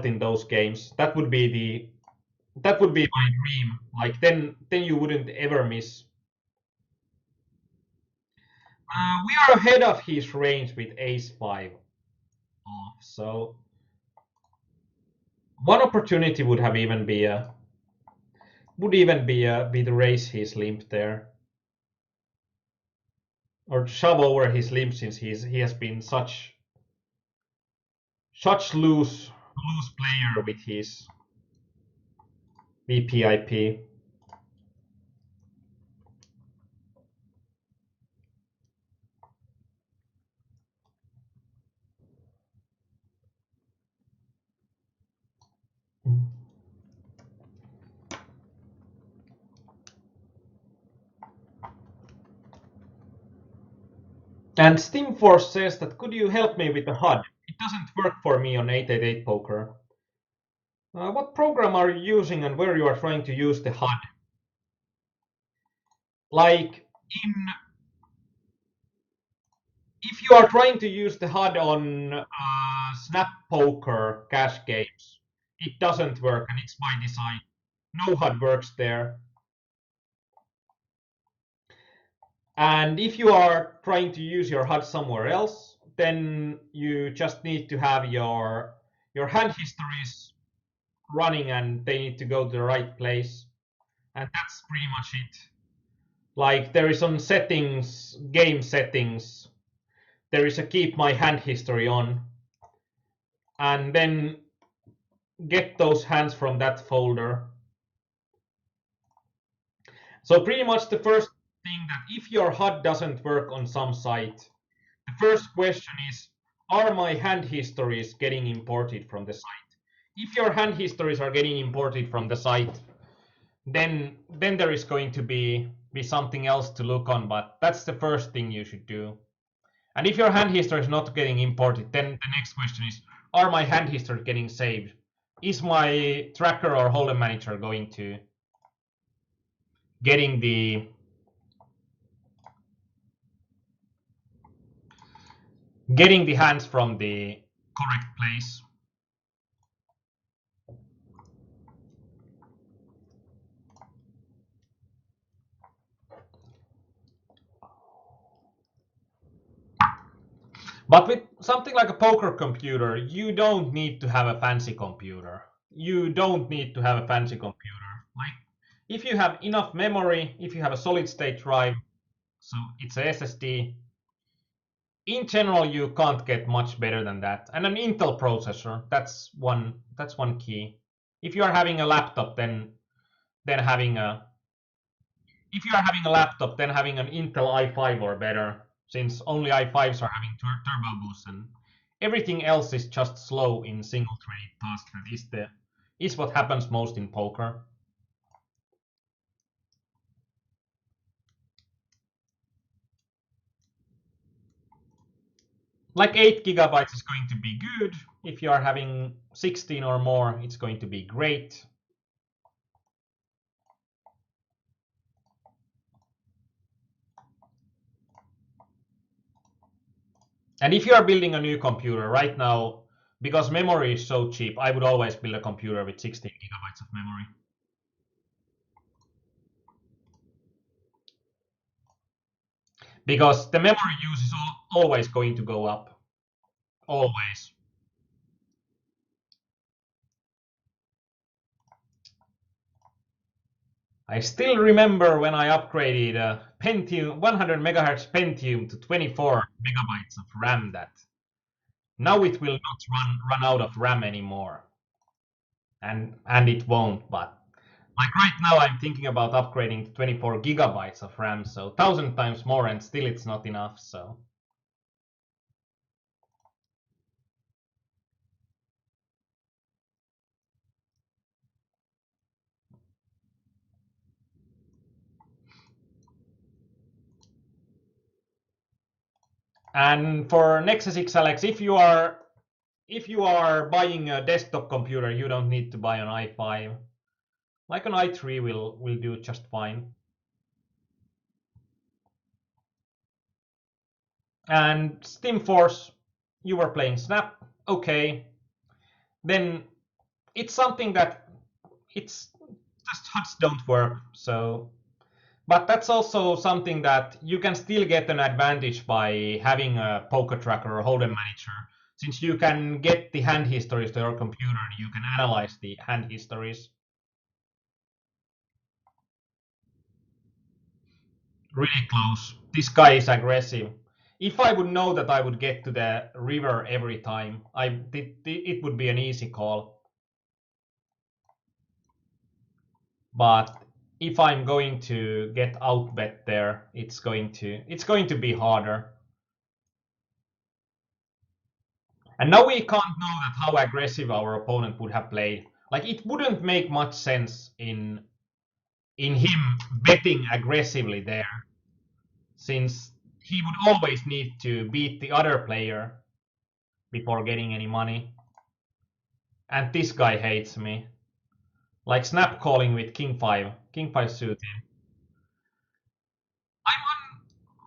[SPEAKER 1] in those games. That would be my dream. Like then you wouldn't ever miss. We are ahead of his range with ace 5 off. So one opportunity would have even be a would even be to raise his limp there, or shove over his limp, since he has been such loose player with his VPIP. And Steamforce says that could you help me with the HUD? It doesn't work for me on 888 poker. What program are you using and where you are trying to use the HUD? Like in if you are trying to use the HUD on Snap Poker cash games, it doesn't work and it's by design. No HUD works there. And if you are trying to use your HUD somewhere else, then you just need to have your hand histories running and they need to go to the right place. And that's pretty much it. Like there is some settings, game settings, there is a keep my hand history on, and then get those hands from that folder. So pretty much the first thing that if your HUD doesn't work on some site, the first question is, are my hand histories getting imported from the site? If your hand histories are getting imported from the site, then there is going to be something else to look on, but that's the first thing you should do. And if your hand history is not getting imported, then the next question is, are my hand history getting saved? Is my tracker or holder manager going to getting the hands from the correct place? But with something like a poker computer, you don't need to have a fancy computer. You don't need to have a fancy computer. Like if you have enough memory, if you have a solid state drive, so it's a SSD, in general you can't get much better than that. And an Intel processor, that's one key. If you are having a laptop, then having a if you are having a laptop, then having an Intel i5 or better, since only i5s are having turbo boost and everything else is just slow in single-threaded tasks. That is what happens most in poker. Like 8 gigabytes is going to be good. If you are having 16 or more, it's going to be great. And if you are building a new computer right now, because memory is so cheap, I would always build a computer with 16 gigabytes of memory. Because the memory use is always going to go up. Always. I still remember when I upgraded a Pentium 100 megahertz Pentium to 24 megabytes of RAM. That now it will not run out of RAM anymore, and it won't. But like right now, I'm thinking about upgrading to 24 gigabytes of RAM, so 1,000 times more, and still it's not enough. So and for Nexus XLX, if you are buying a desktop computer, you don't need to buy an i5. Like an i3 will do just fine. And Steamforce, you were playing Snap, okay. Then it's something that it's just HUDs don't work. So, but that's also something that you can still get an advantage by having a poker tracker or hold'em manager, since you can get the hand histories to your computer and you can analyze the hand histories. Really close. This guy is aggressive. If I would know that I would get to the river every time, it would be an easy call. But if I'm going to get outbet there, it's going to be harder. And now we can't know that how aggressive our opponent would have played. Like it wouldn't make much sense in him betting aggressively there, since he would always need to beat the other player before getting any money. And this guy hates me. Like snap calling with king 5 suited.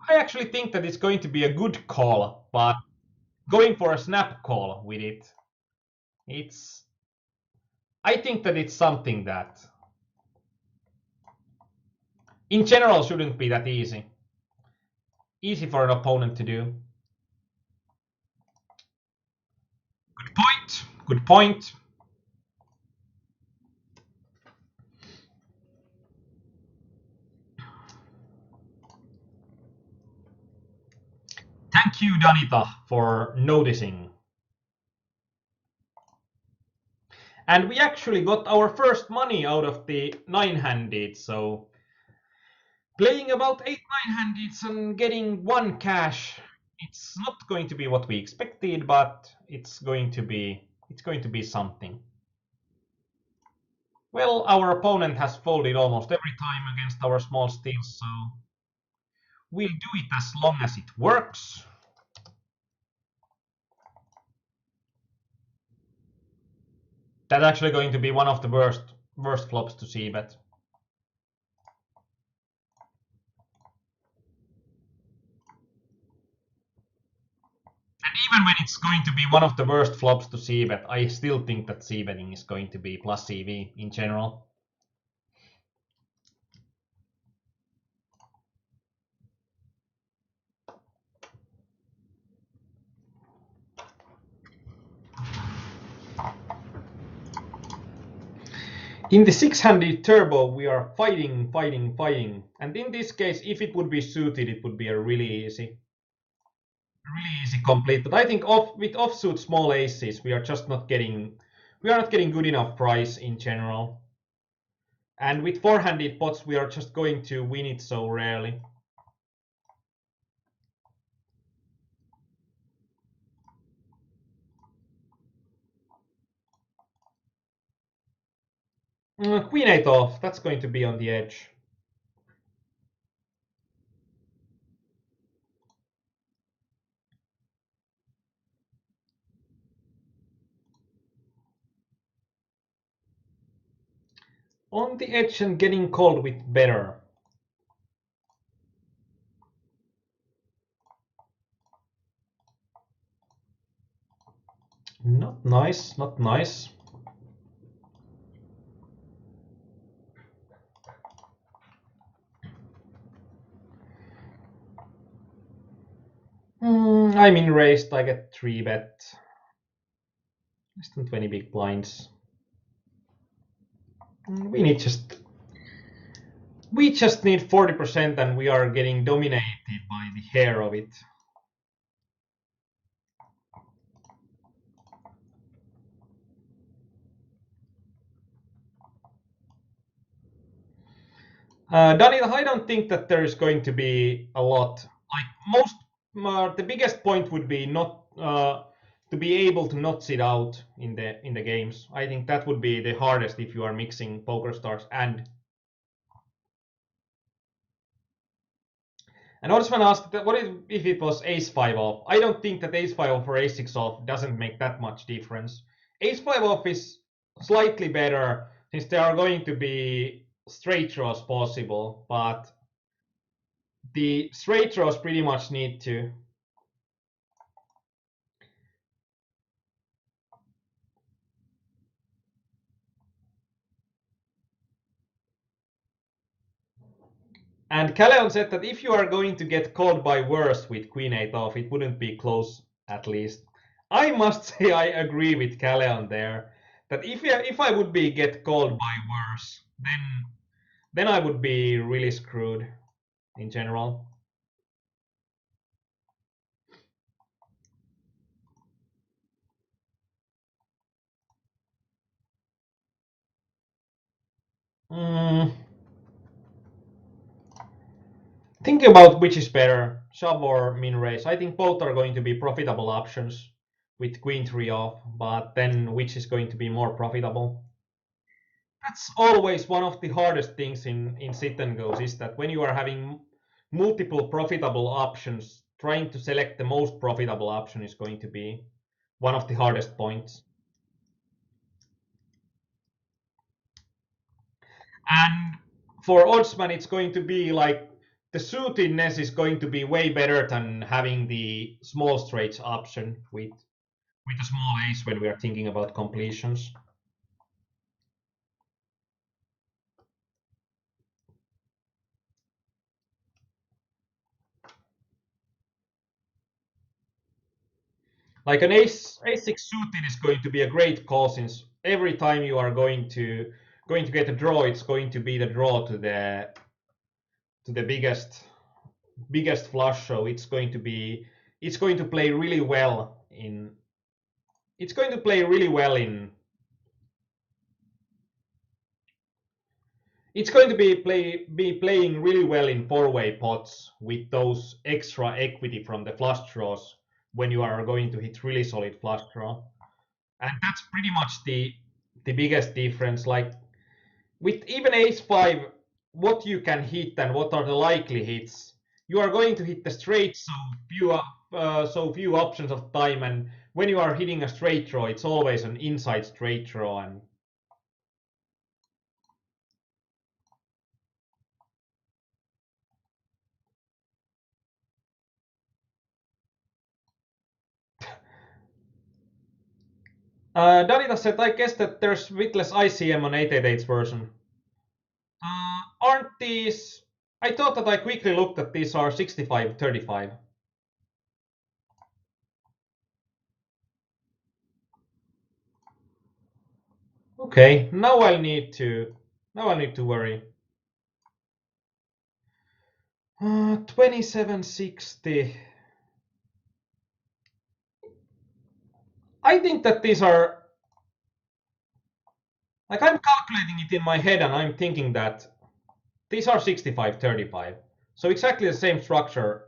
[SPEAKER 1] I actually think that it's going to be a good call, but going for a snap call with it, it's. I think that it's something that, in general, shouldn't be that easy. Easy for an opponent to do. Good point. Good point. Thank you, Danita, for noticing. And we actually got our first money out of the 9-handed, so playing about 8 9-handeds and getting 1 cash. It's not going to be what we expected, but it's going to be something. Well, our opponent has folded almost every time against our small steals, so we'll do it as long as it works. That's actually going to be one of the worst flops to see bet. And even when it's going to be one of the worst flops to see bet, I still think that c betting is going to be plus EV in general. In the 6-handed turbo, we are fighting. And in this case, if it would be suited, it would be a really easy complete. But I think with offsuit small aces, we are not getting good enough price in general. And with 4-handed pots, we are just going to win it so rarely. Queen 8 off, that's going to be on the edge. On the edge and getting called with better. Not nice, not nice. I'm in raised, I get 3-bet. Less than 20 big blinds. We just need 40% and we are getting dominated by the hair of it. Daniel, I don't think that there is going to be a lot. Like the biggest point would be not to be able to not sit out in the games. I think that would be the hardest if you are mixing poker stars and. And Osman asked, what if it was ace-5 off? I don't think that ace-5 off or ace-6 off doesn't make that much difference. Ace-5 off is slightly better since there are going to be straight draws possible, but the straight draws pretty much need to. And Caleon said that if you are going to get called by worse with Queen 8 off, it wouldn't be close at least. I must say I agree with Caleon there. That if I would be get called by worse, then I would be really screwed in general. Think about which is better, shove or min raise. I think both are going to be profitable options with Queen 3 off, but then which is going to be more profitable? That's always one of the hardest things in sit and goes is that when you are having multiple profitable options, trying to select the most profitable option is going to be one of the hardest points. And for oddsman, it's going to be like the suitedness is going to be way better than having the small straights option with a small ace when we are thinking about completions. Like an ace six suited is going to be a great call, since every time you are going to get a draw, it's going to be the draw to the biggest flush. So it's going to play really well in it's going to play really well in it's going to be playing really well in four-way pots with those extra equity from the flush draws when you are going to hit really solid flush draw. And that's pretty much the biggest difference. Like with even ace five, what you can hit and what are the likely hits, you are going to hit the straight so few options of time. And when you are hitting a straight draw, it's always an inside straight draw. And Danita said, I guess that there's witless ICM on 888's version. Aren't these? I thought that I quickly looked at these are 65-35. Okay, now I need to worry. 2760. I think that these are, like, I'm calculating it in my head and I'm thinking that these are 65-35. So exactly the same structure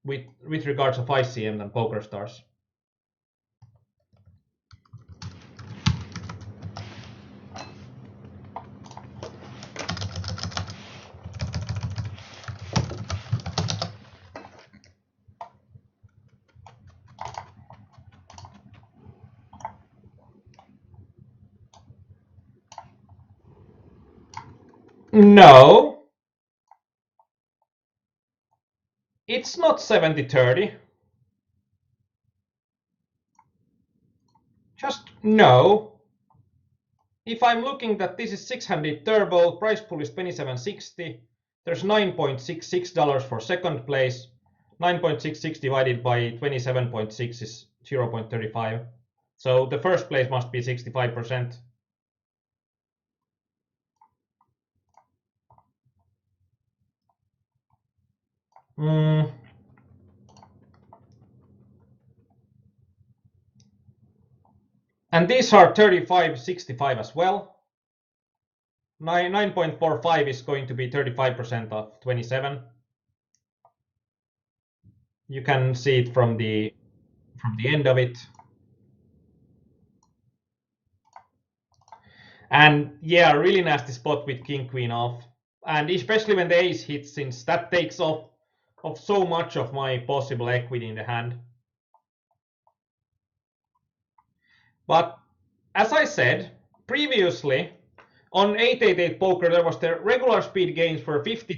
[SPEAKER 1] with regards of ICM than Poker Stars. No, it's not 70-30. Just no. If I'm looking that this is 600 turbo, price pool is 2760. There's $9.66 for second place. 9.66 divided by 27.6 is 0.35. So the first place must be 65%. Mm. And these are 35-65 as well. 9.45 is going to be 35% of 27. You can see it from the end of it. And yeah, really nasty spot with king queen off, and especially when the ace hits, since that takes off of so much of my possible equity in the hand. But as I said previously, on 888 poker there was the regular speed games were 50-30-20,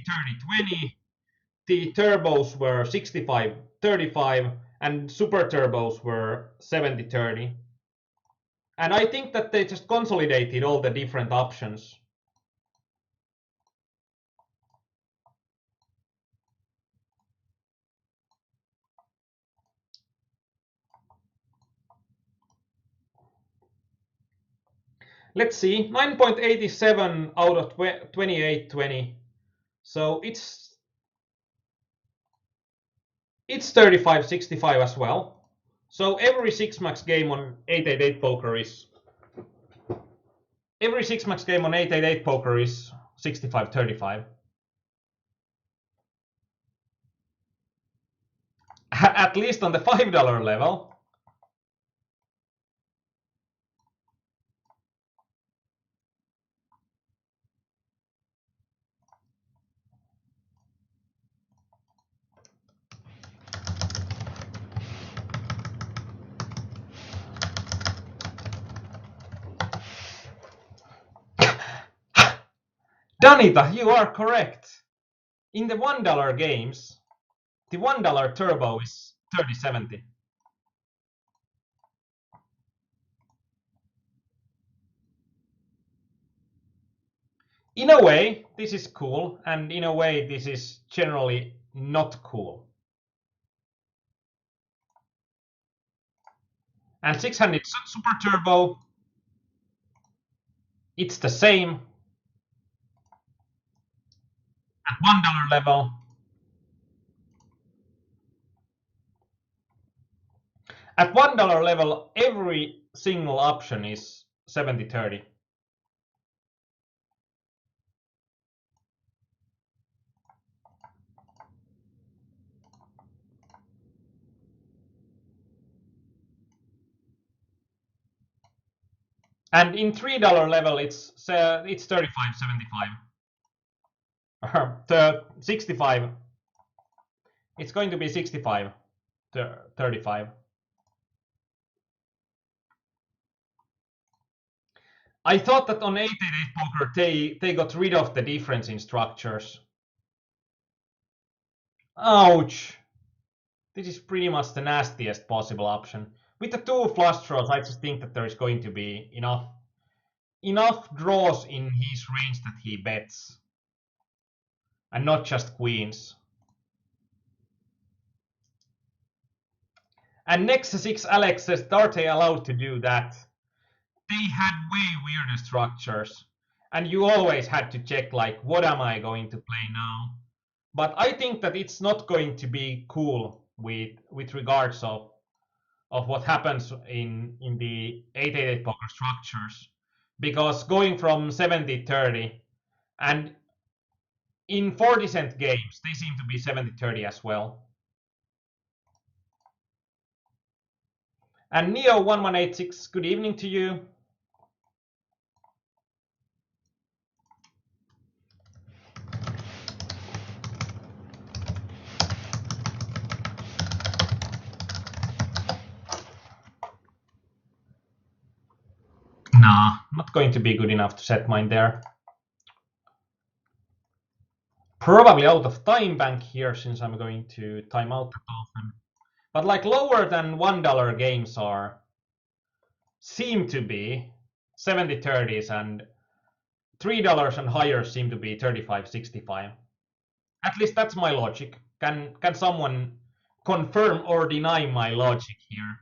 [SPEAKER 1] the turbos were 65-35, and super turbos were 70-30. And I think that they just consolidated all the different options. Let's see, 9.87 out of 2820. So it's 35-65 as well. So every 6-max game on 888 poker is 65-35. At least on the $5 level. Danita, you are correct. In the $1 games, the $1 turbo is 3070. In a way, this is cool, and in a way, this is generally not cool. And 600 Super Turbo, it's the same at $1 level. At $1 level, every single option is 70-30. And in $3 level, it's 35-75. The 65. It's going to be 65 to 35. I thought that on 888poker they got rid of the difference in structures. Ouch! This is pretty much the nastiest possible option. With the two flush draws, I just think that there is going to be enough draws in his range that he bets. And not just queens. And next to 6 Alex says, are they allowed to do that? They had way weirder structures. And you always had to check, like, what am I going to play now? But I think that it's not going to be cool with regards of what happens in the 888 poker structures. Because going from 70-30 and in 40-cent games, they seem to be 70-30 as well. And Neo1186, good evening to you. Nah, not going to be good enough to set mine there. Probably out of time bank here since I'm going to time out that often. But like lower than $1 games seem to be 70-30s and $3 and higher seem to be 35-65. At least that's my logic. Can someone confirm or deny my logic here?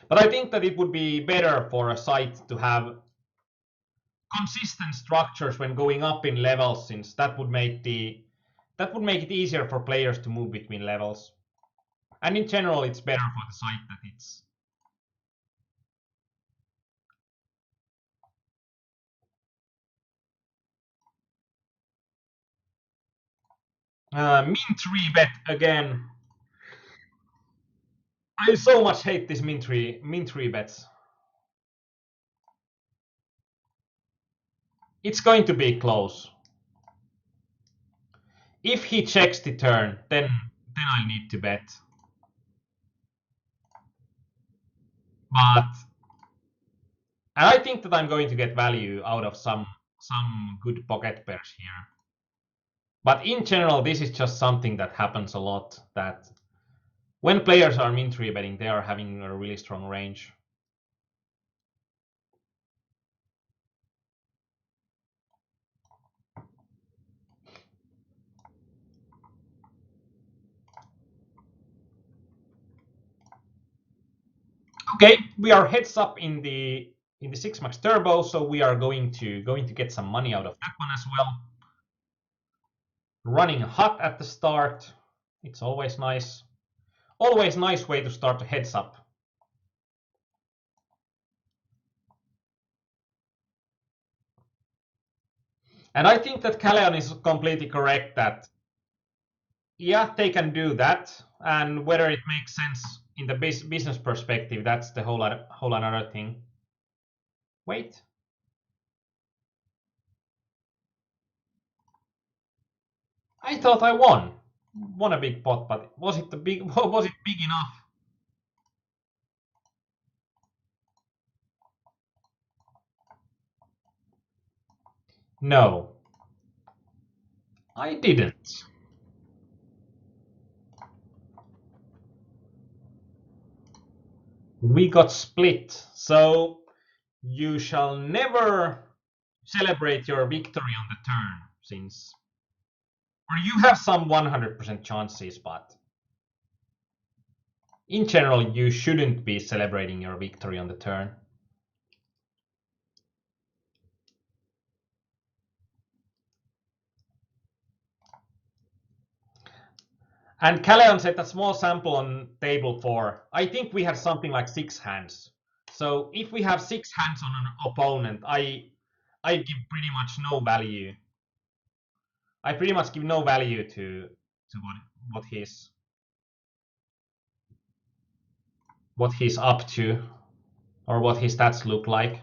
[SPEAKER 1] But I think that it would be better for a site to have consistent structures when going up in levels, since that would make it easier for players to move between levels. And in general, it's better for the site that it's min 3 bet again. I so much hate this min 3 bets. It's going to be close. If he checks the turn, then I need to bet. And I think that I'm going to get value out of some good pocket pairs here. But in general, this is just something that happens a lot, that when players are min 3 betting, they are having a really strong range. Okay, we are heads up in the 6 max turbo, so we are going to get some money out of that one as well. Running hot at the start, it's always nice. Always nice way to start a heads up. And I think that Calleon is completely correct that, yeah, they can do that, and whether it makes sense in the business perspective, that's the whole another thing. Wait. I thought I won a big pot, but was it big enough? No, I didn't. We got split. So you shall never celebrate your victory on the turn, since or you have some 100% chances, but in general, you shouldn't be celebrating your victory on the turn. And Calleon set a small sample on table 4. I think we had something like 6 hands. So if we have 6 hands on an opponent, I give pretty much no value. I pretty much give no value to what he's up to or what his stats look like.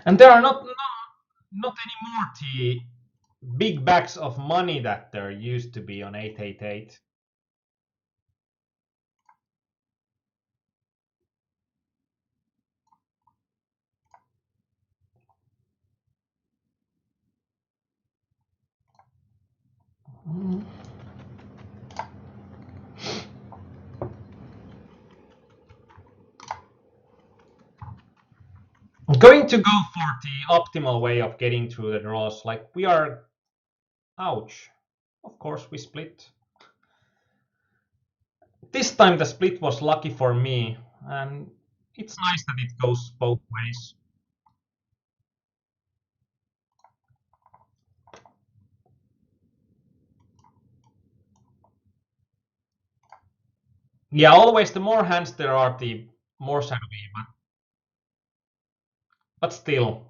[SPEAKER 1] And there are not anymore the big bags of money that there used to be on 888. I'm going to go for the optimal way of getting through the draws. Like we are, ouch. Of course we split. This time the split was lucky for me, and it's nice that it goes both ways. Yeah, always the more hands there are, the more shadowy, but still.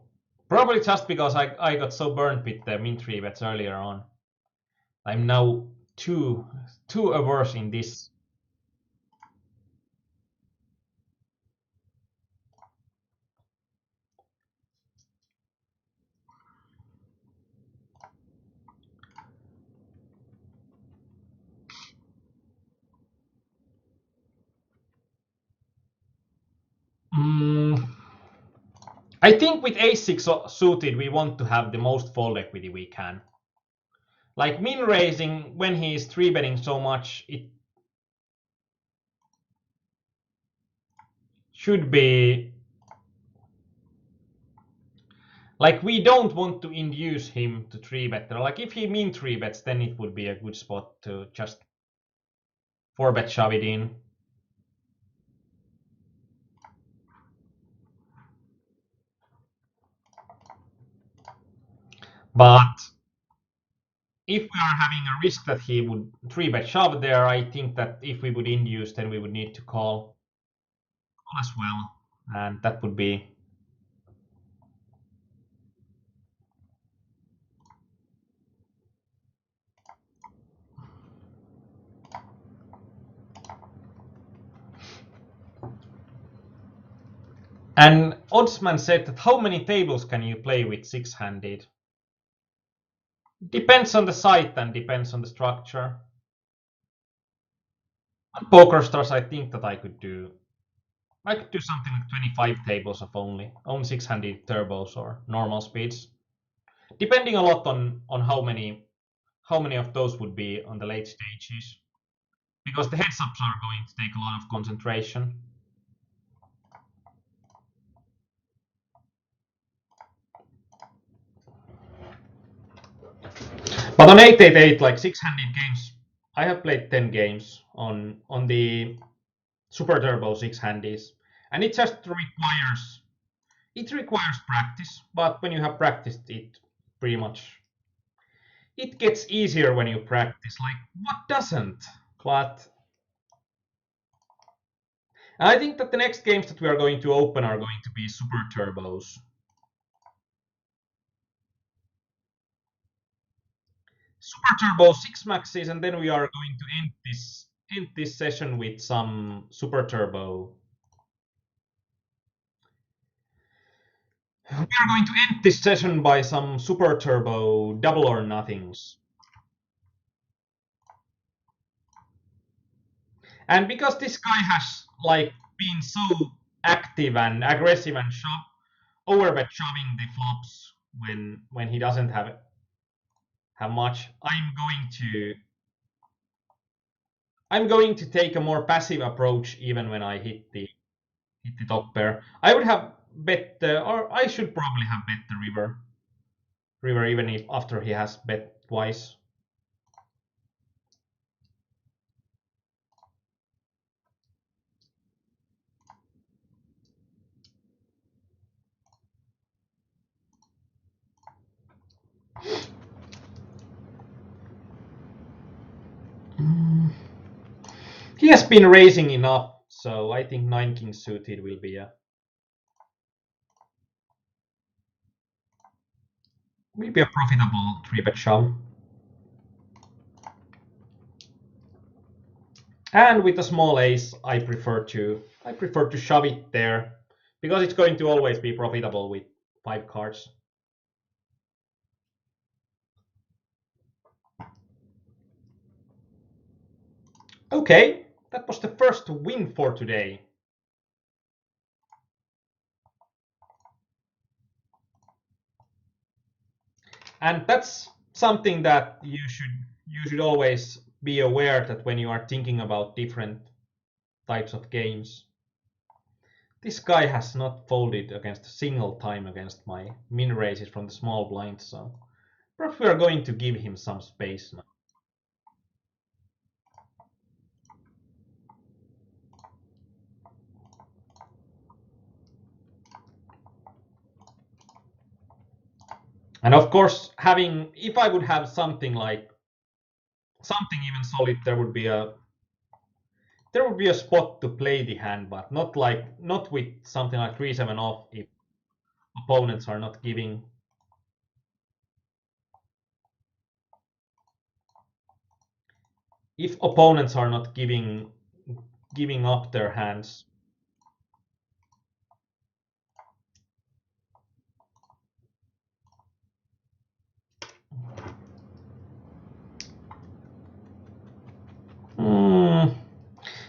[SPEAKER 1] Probably just because I got so burned with the min 3 bets earlier on. I'm now too averse in this. Mm, I think with ace-6 suited, we want to have the most fold equity we can. Like min raising, when he is 3-betting so much, it should be... Like, we don't want to induce him to 3-bet. Like, if he min 3-bets, then it would be a good spot to just 4-bet shove it in. But if we are having a risk that he would 3-bet shove there, I think that if we would induce, then we would need to call as well. And that would be... And Oddsman said that how many tables can you play with 6-handed? Depends on the site and depends on the structure. On Poker Stars, I think that I could do something like 25 tables of only 6-handed turbos or normal speeds, depending a lot on how many of those would be on the late stages, because the heads ups are going to take a lot of concentration. But on 888, like 6-handed games, I have played 10 games on the Super Turbo 6-handies, and it requires practice. But when you have practiced it, pretty much it gets easier when you practice. Like what doesn't? But I think that the next games that we are going to open are going to be Super Turbos. Super Turbo 6 maxes, and then we are going to end this session with some Super Turbo. We are going to end this session by some Super Turbo double or nothings. And because this guy has like been so active and aggressive and overbet shoving the flops when he doesn't have much, I'm going to take a more passive approach even when I hit the top pair. I would have bet or I should probably have bet the river even if after he has bet twice. Mm. He has been raising enough, so I think 9 king suited will be a profitable 3-bet shove. And with a small ace, I prefer to shove it there because it's going to always be profitable with 5 cards. Okay, that was the first win for today. And that's something that you should always be aware that when you are thinking about different types of games. This guy has not folded against a single time against my min raises from the small blind, so perhaps we are going to give him some space now. And of course, if I would have something even solid, there would be a spot to play the hand, but not with something like 3-7 off if opponents are not giving up their hands. Hmm.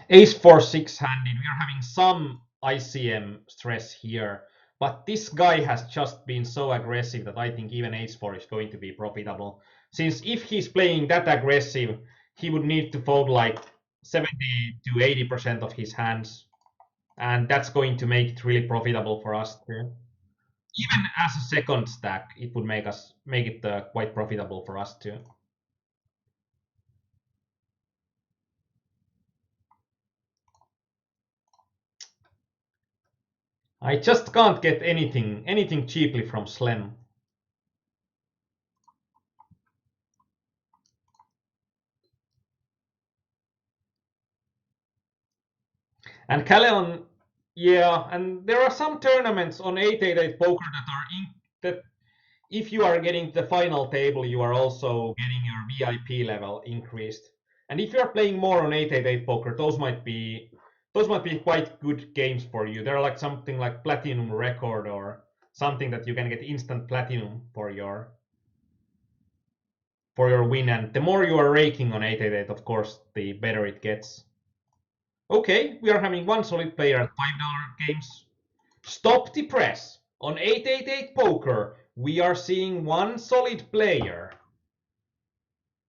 [SPEAKER 1] Ace 4 6-handed. We are having some ICM stress here, but this guy has just been so aggressive that I think even Ace 4 is going to be profitable. Since if he's playing that aggressive, he would need to fold like 70 to 80% of his hands, and that's going to make it really profitable for us too. Even as a second stack, it would make it quite profitable for us too. I just can't get anything cheaply from Slem. And Calleon, yeah, and there are some tournaments on 888 poker that if you are getting the final table, you are also getting your VIP level increased. And if you are playing more on 888 poker, those might be quite good games for you. They're like something like platinum record or something that you can get instant platinum for your win. And the more you are raking on 888, of course, the better it gets. Okay, we are having one solid player at $5 games. Stop the press. On 888 poker, we are seeing one solid player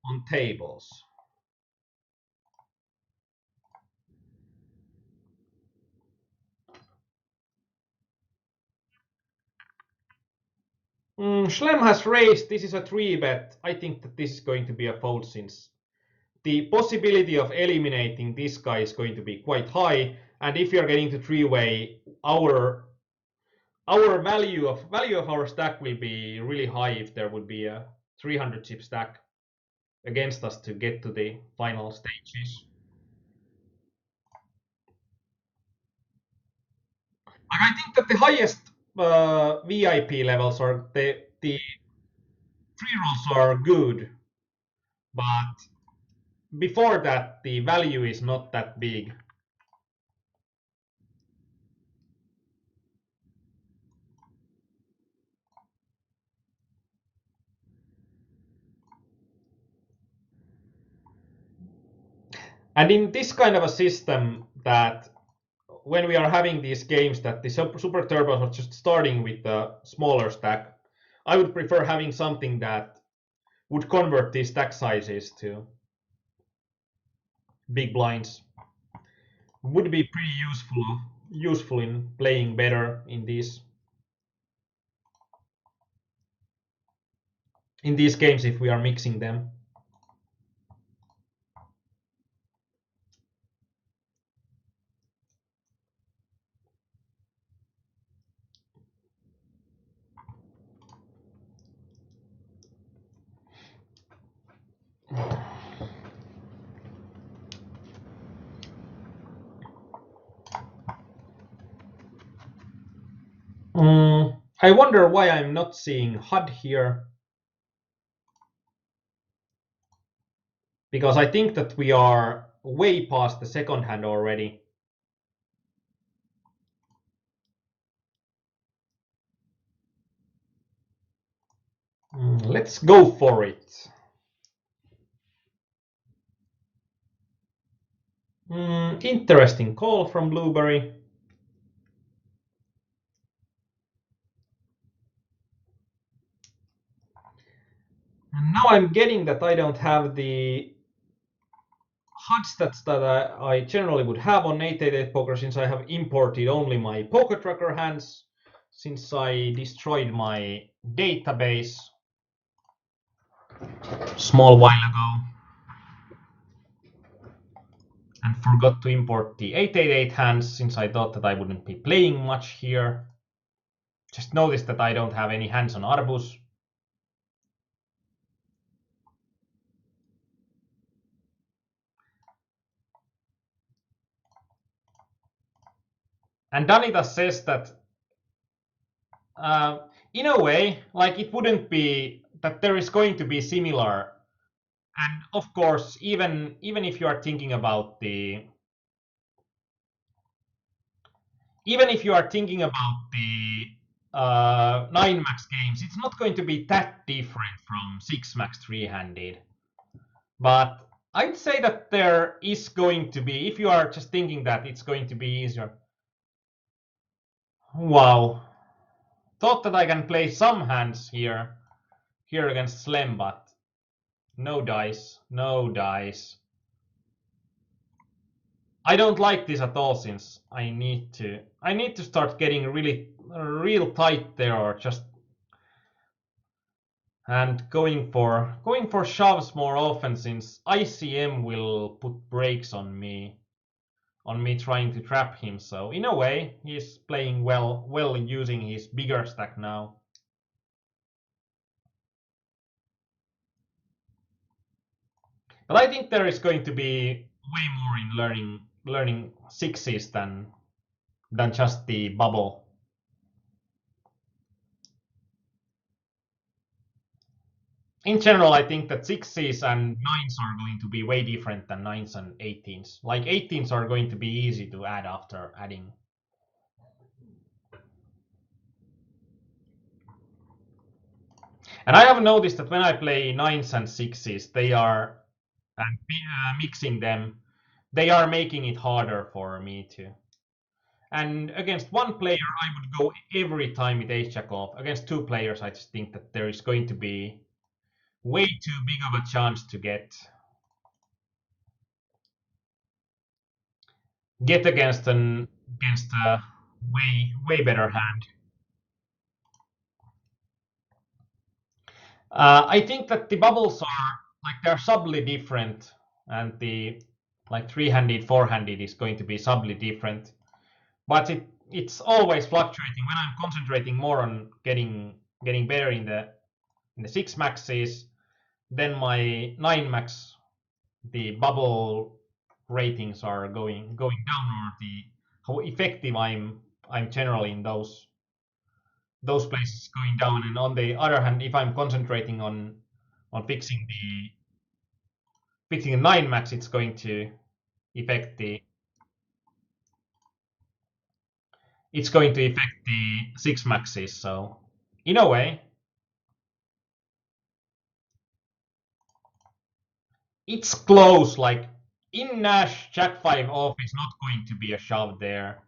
[SPEAKER 1] on tables. Schlem has raised. This is a 3-bet. I think that this is going to be a fold since the possibility of eliminating this guy is going to be quite high. And if you're getting to 3-way, our value of our stack will be really high if there would be a 300 chip stack against us to get to the final stages. Like I think that the highest VIP levels are the free rolls are good, but before that the value is not that big. And in this kind of a system, that when we are having these games that the super turbos are just starting with a smaller stack, I would prefer having something that would convert these stack sizes to big blinds. Would be pretty useful in playing better in these games if we are mixing them. I wonder why I'm not seeing HUD here, because I think that we are way past the second hand already. Let's go for it. Interesting call from Blueberry. And now I'm getting that I don't have the HUD stats that I generally would have on 888 poker, since I have imported only my poker tracker hands, since I destroyed my database small while ago and forgot to import the 888 hands, since I thought that I wouldn't be playing much here. Just noticed that I don't have any hands on Arbus. And Danita says that in a way, like, it wouldn't be that there is going to be similar. And of course, even if you are thinking about the even if you are thinking about the 9 max games, it's not going to be that different from 6 max three-handed. But I'd say that there is going to be, if you are just thinking that it's going to be easier. Wow. Thought that I can play some hands here against Slem, but no dice, no dice. I don't like this at all, since I need to start getting really real tight there, or just and going for shoves more often, since ICM will put brakes on me trying to trap him. So in a way, he's playing well using his bigger stack now. But I think there is going to be way more in learning sixes than just the bubble. In general, I think that sixes and nines are going to be way different than nines and 18s. Like 18s are going to be easy to add after adding. And I have noticed that when I play nines and sixes, they are mixing them. They are making it harder for me to. And against one player, I would go every time with ace jack off. Against two players, I just think that there is going to be way too big of a chance to get against a way better hand. I think that the bubbles are like they're subtly different, and the like three-handed, four-handed is going to be subtly different. But it's always fluctuating. When I'm concentrating more on getting better in the six maxes, then my nine max, the bubble ratings are going down, or the how effective I'm generally in those places going down. And on the other hand, if I'm concentrating on fixing the nine max, it's going to affect the six maxes. So in a way, it's close. Like In Nash, Jack 5 off is not going to be a shove there.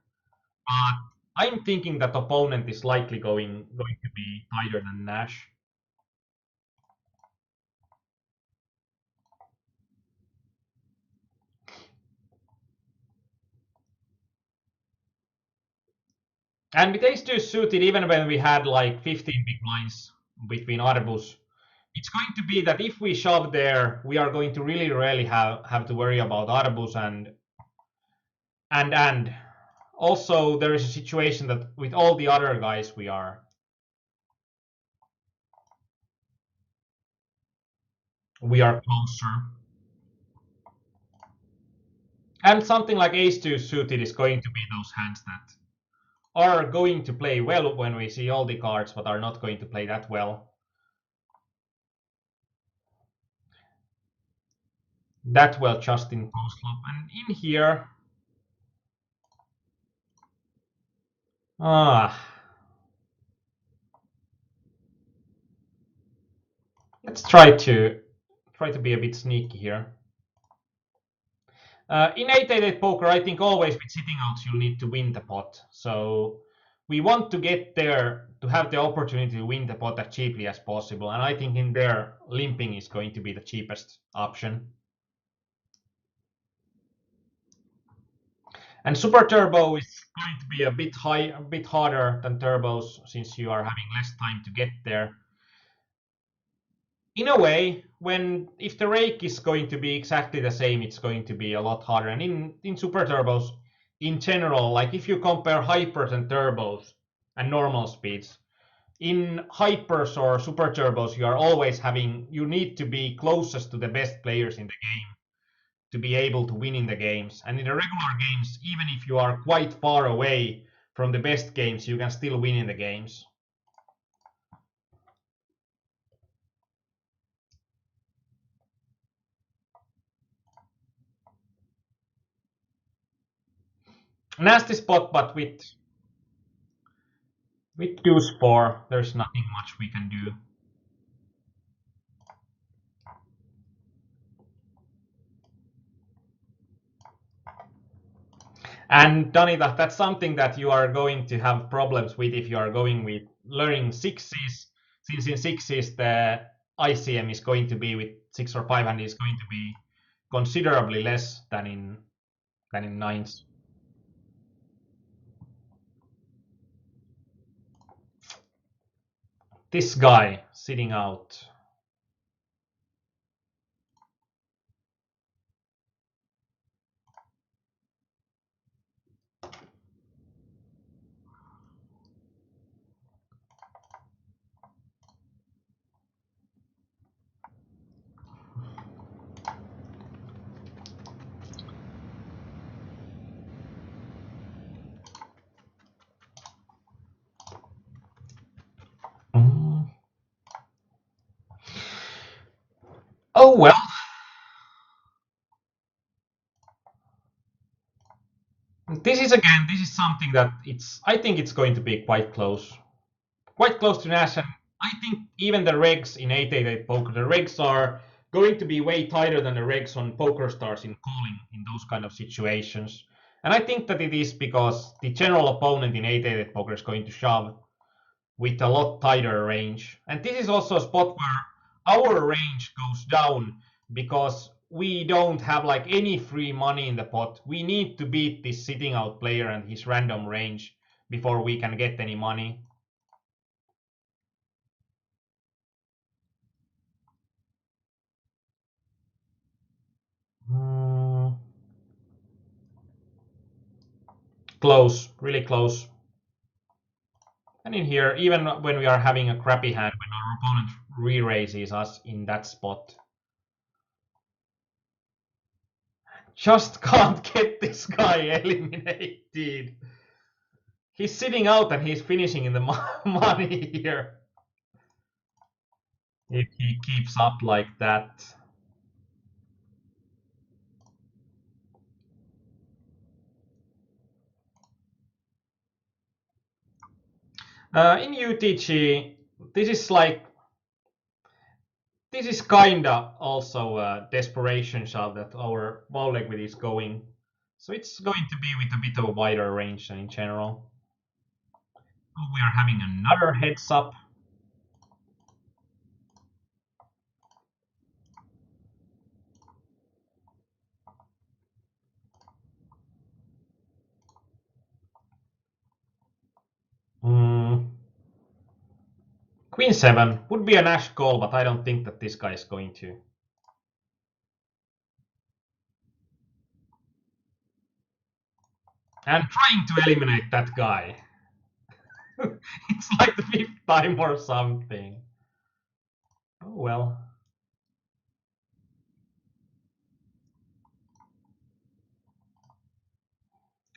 [SPEAKER 1] But I'm thinking that opponent is likely going to be tighter than Nash. And with ace 2 suited, even when we had like 15 big blinds between arbus, it's going to be that if we shove there, we are going to really rarely have to worry about arbus and also there is a situation that with all the other guys we are closer. And something like ace 2 suited is going to be those hands that are going to play well when we see all the cards, but are not going to play that well. That well just in post flop. And in here, ah, let's try to be a bit sneaky here. In 888 poker, I think always with sitting outs you need to win the pot. So we want to get there to have the opportunity to win the pot as cheaply as possible. And I think in there, limping is going to be the cheapest option. And super turbo is going to be a bit harder than turbos since you are having less time to get there. In a way, when if the rake is going to be exactly the same, it's going to be a lot harder. And in super turbos, in general, like if you compare hypers and turbos and normal speeds, in hypers or super turbos, you need to be closest to the best players in the game to be able to win in the games. And in the regular games, even if you are quite far away from the best games, you can still win in the games. Nasty spot, but with deuce four, there's nothing much we can do. And Danita, that's something that you are going to have problems with if you are going with learning sixes, since in sixes the ICM is going to be with 6 or 5 hand is going to be considerably less than in nines. This guy sitting out. Mm. Oh well. This is something that I think it's going to be quite close to Nash. And I think even the regs in 888 poker, the regs are going to be way tighter than the regs on Poker Stars in calling in those kind of situations. And I think that it is because the general opponent in 888 poker is going to shove with a lot tighter range. And this is also a spot where our range goes down because we don't have like any free money in the pot. We need to beat this sitting out player and his random range before we can get any money. Hmm. Close, really close. And in here, even when we are having a crappy hand, when our opponent re-raises us in that spot, just can't get this guy eliminated. He's sitting out and he's finishing in the money here. If he keeps up like that. In UTG, this is like This is kinda also a desperation shot that our ball equity is going. So it's going to be with a bit of a wider range than in general. Oh, we are having another heads up. Hmm. Queen 7 would be a Nash call, but I don't think that this guy is going to. And trying to eliminate that guy. It's like the fifth time or something. Oh well.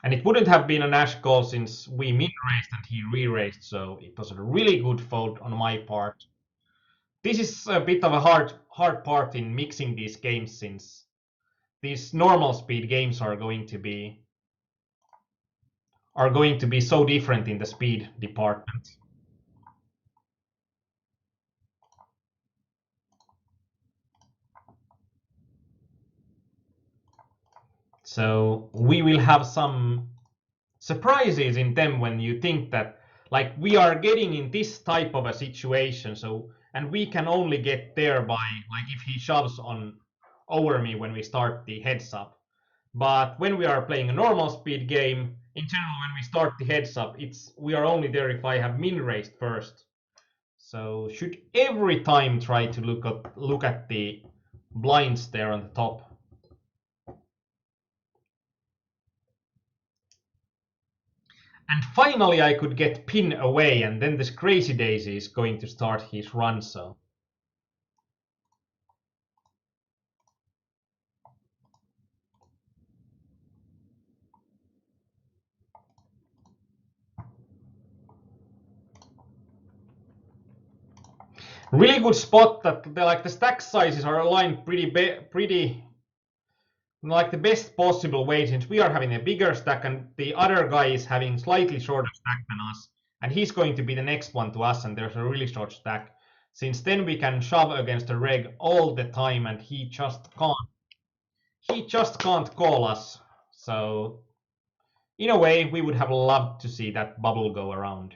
[SPEAKER 1] And it wouldn't have been a Nash call since we min-raised and he re-raised, so it was a really good fold on my part. This is a bit of a hard part in mixing these games since these normal speed games are going to be so different in the speed department. So we will have some surprises in them when you think that like we are getting in this type of a situation, so and we can only get there by like if he shoves on over me when we start the heads up. But when we are playing a normal speed game, in general when we start the heads up, it's we are only there if I have min raised first. So should every time try to look at the blinds there on the top. And finally I could get pin away, and then this crazy daisy is going to start his run. So really good spot that the stack sizes are aligned pretty like the best possible way, since we are having a bigger stack and the other guy is having slightly shorter stack than us, and he's going to be the next one to us, and there's a really short stack. Since then we can shove against the reg all the time, and he just can't call us. So in a way, we would have loved to see that bubble go around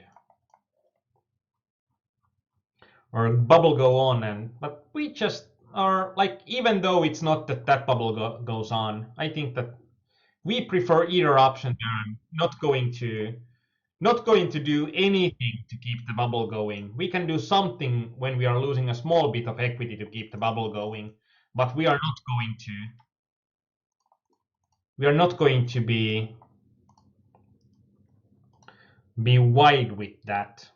[SPEAKER 1] or bubble go on, and but we just are like, even though it's not that that bubble goes on, I think that we prefer either option there. I'm not going to do anything to keep the bubble going. We can do something when we are losing a small bit of equity to keep the bubble going, but we are not going to be wide with that.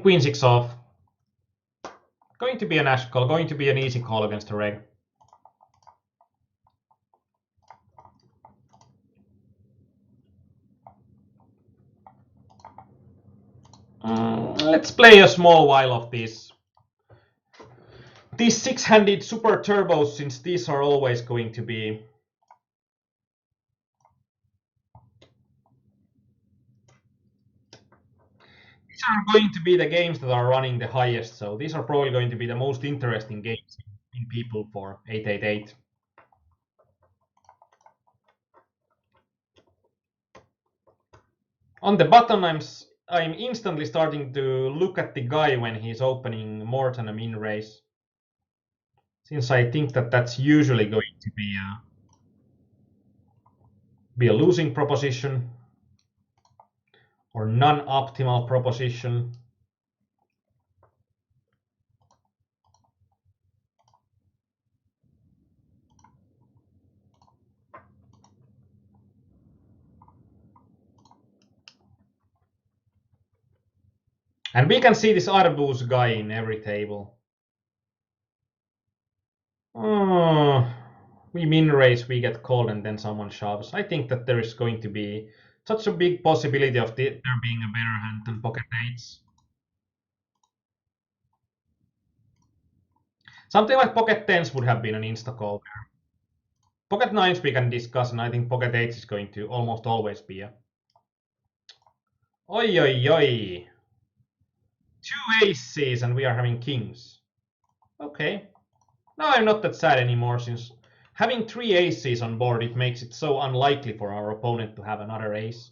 [SPEAKER 1] Queen 6 off. Going to be a Nash call, going to be an easy call against the reg. Let's play a small while of these six-handed super turbos, since these are always going to be. These are going to be the games that are running the highest, so these are probably going to be the most interesting games in people for 888. On the button, I'm instantly starting to look at the guy when he's opening more than a min raise, since I think that that's usually going to be a losing proposition or non-optimal proposition. And we can see this Arbus guy in every table. Oh, we min raise, we get called, and then someone shoves. I think that there is going to be such a big possibility of there being a better hand than pocket eights. Something like pocket tens would have been an insta call there. Pocket nines we can discuss, and I think pocket eights is going to almost always be a. Oi, oi, oi. Two aces, and we are having kings. Okay. Now I'm not that sad anymore, since having three aces on board, it makes it so unlikely for our opponent to have another ace.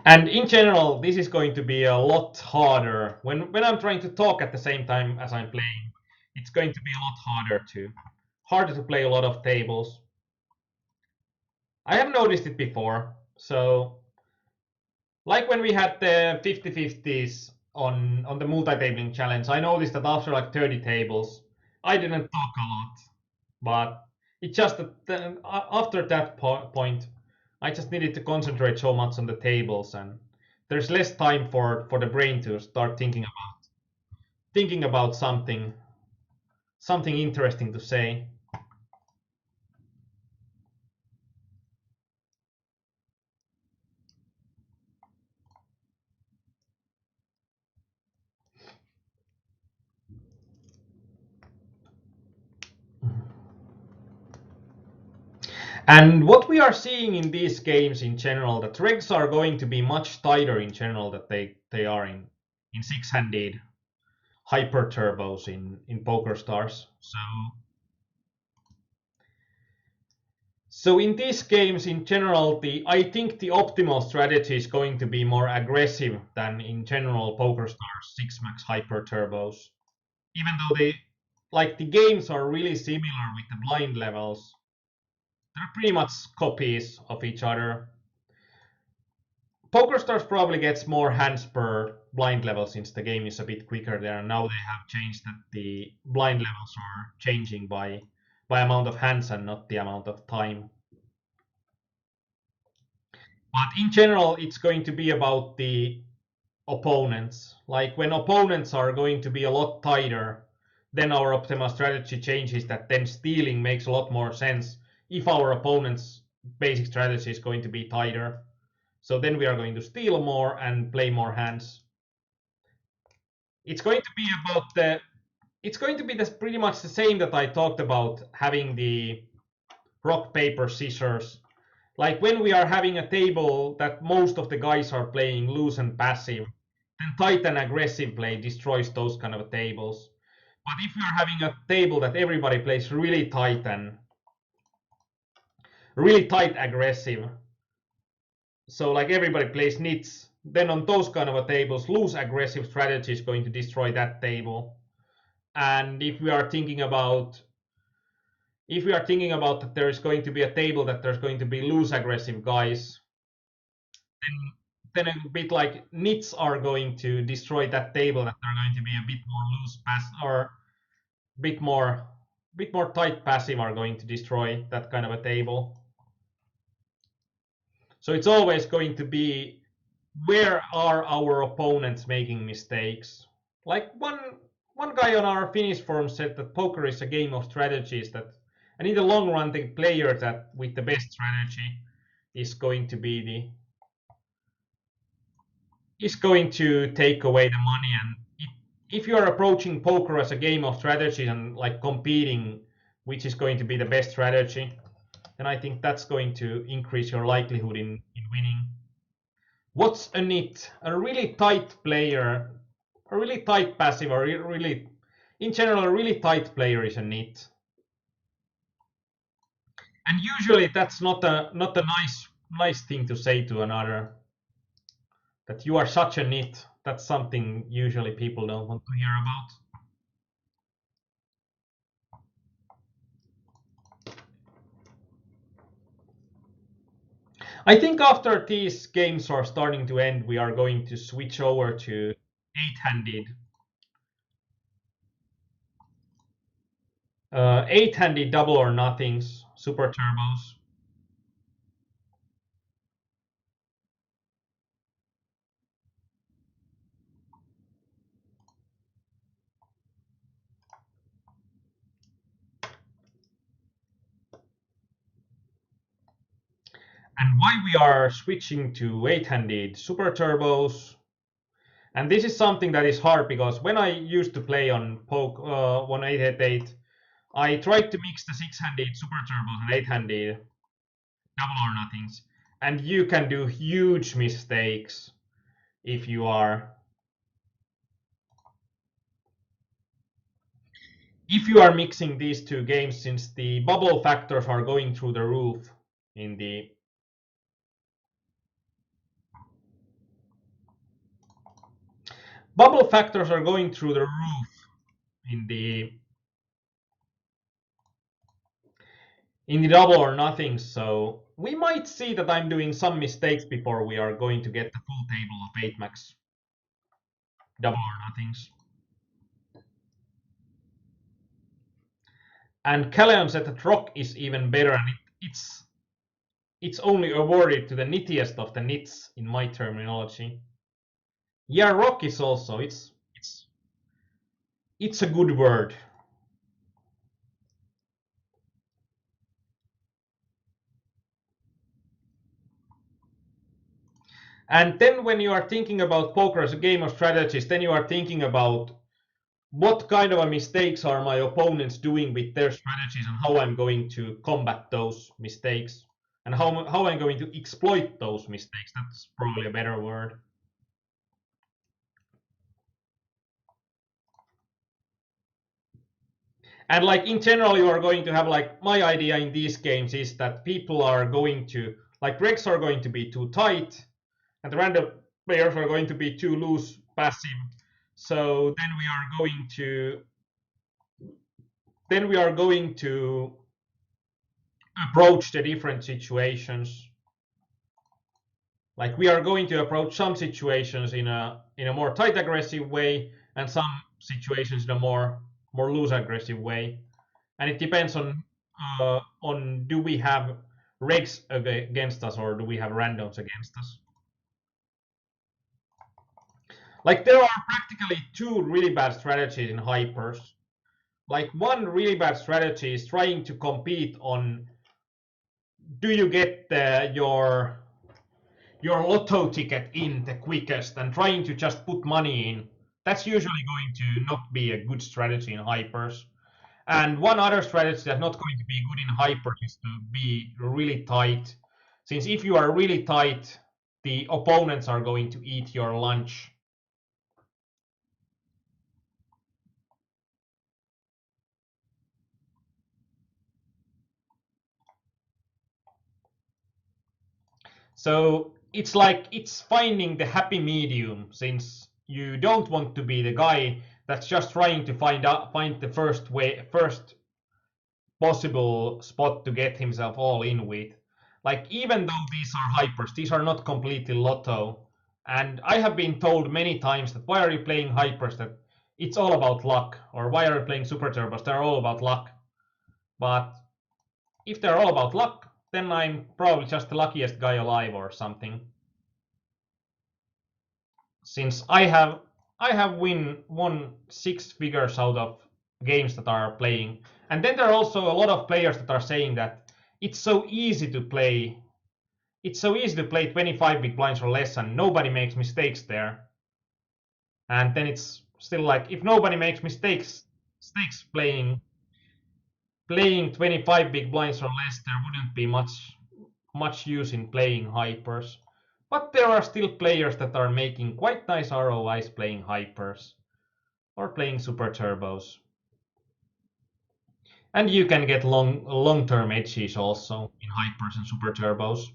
[SPEAKER 1] And in general, this is going to be a lot harder. When I'm trying to talk at the same time as I'm playing, it's going to be a lot harder to play a lot of tables. I have noticed it before. So, like when we had the 50-50s on the multi-tabling challenge, I noticed that after like 30 tables, I didn't talk a lot. But it just that after that point, I just needed to concentrate so much on the tables, and there's less time for the brain to start thinking about something interesting to say. And what we are seeing in these games in general, the regs are going to be much tighter in general than they are in six-handed hyper turbos in Poker Stars. So in these games in general, I think the optimal strategy is going to be more aggressive than in general Poker Stars six max hyper turbos. Even though the games are really similar with the blind levels, they're pretty much copies of each other. Poker Stars probably gets more hands per blind level since the game is a bit quicker there. And now they have changed that the blind levels are changing by amount of hands and not the amount of time. But in general, it's going to be about the opponents. Like when opponents are going to be a lot tighter, then our optimal strategy changes that then stealing makes a lot more sense if our opponent's basic strategy is going to be tighter. So then we are going to steal more and play more hands. It's going to be about the it's going to be this pretty much the same that I talked about having the rock paper scissors. Like when we are having a table that most of the guys are playing loose and passive, then tight and aggressive play destroys those kind of tables. But if we are having a table that everybody plays really tight aggressive, so like everybody plays nits, then on those kind of a tables, loose aggressive strategy is going to destroy that table. And if we are thinking about that there is going to be a table that there's going to be loose aggressive guys, then a bit like nits are going to destroy that table, that they're going to be a bit more loose pass or bit more bit more tight passive are going to destroy that kind of a table. So it's always going to be, where are our opponents making mistakes? Like one guy on our Finnish forum said that poker is a game of strategies, that and in the long run the player that with the best strategy is going to be the is going to take away the money. And if you are approaching poker as a game of strategy and like competing which is going to be the best strategy, then I think that's going to increase your likelihood in winning. What's a nit? A really tight player, a really tight passive, or really, in general, a really tight player is a nit. And usually that's not a nice thing to say to another. That you are such a nit. That's something usually people don't want to hear about. I think after these games are starting to end, we are going to switch over to eight-handed. Eight-handed double or nothings, super turbos. And why we are switching to eight-handed super turbos, And this is something that is hard because when I used to play on 888, I tried to mix the six-handed super turbos and eight-handed double or nothings, and you can do huge mistakes if you are mixing these two games, since the bubble factors are going through the roof in the bubble factors are going through the roof in the double or nothing. So we might see that I'm doing some mistakes before we are going to get the full table of 8 max double or nothings. And Callion said that rock is even better, and it's only awarded to the nittiest of the nits in my terminology. Yeah, rock is also it's a good word. And then when you are thinking about poker as a game of strategies, then you are thinking about what kind of mistakes are my opponents doing with their strategies and how I'm going to combat those mistakes and how I'm going to exploit those mistakes. That's probably a better word. And like in general, you are going to have, like, my idea in these games is that people are going to, like, regs are going to be too tight and the random players are going to be too loose passive. So then we are going to approach the different situations. Like, we are going to approach some situations in a more tight aggressive way and some situations in a more loose aggressive way. And it depends on do we have regs against us or do we have randoms against us. Like, there are practically two really bad strategies in hypers. Like, one really bad strategy is trying to compete on, do you get your lotto ticket in the quickest, and trying to just put money in. That's usually going to not be a good strategy in hypers. And one other strategy that's not going to be good in hypers is to be really tight. Since if you are really tight, the opponents are going to eat your lunch. So it's like it's finding the happy medium, since you don't want to be the guy that's just trying to find the first possible spot to get himself all in with. Like, even though these are hypers, these are not completely lotto. And I have been told many times that why are you playing hypers, that it's all about luck, or why are you playing super turbos, they're all about luck. But if they're all about luck, then I'm probably just the luckiest guy alive or something. Since I have won six figures out of games that are playing, and then there are also a lot of players that are saying that it's so easy to play. It's so easy to play 25 big blinds or less, and nobody makes mistakes there. And then it's still like, if nobody makes mistakes playing 25 big blinds or less, there wouldn't be much use in playing hypers. But there are still players that are making quite nice ROIs playing hypers or playing super turbos. And you can get long-term edges also in hypers and super turbos.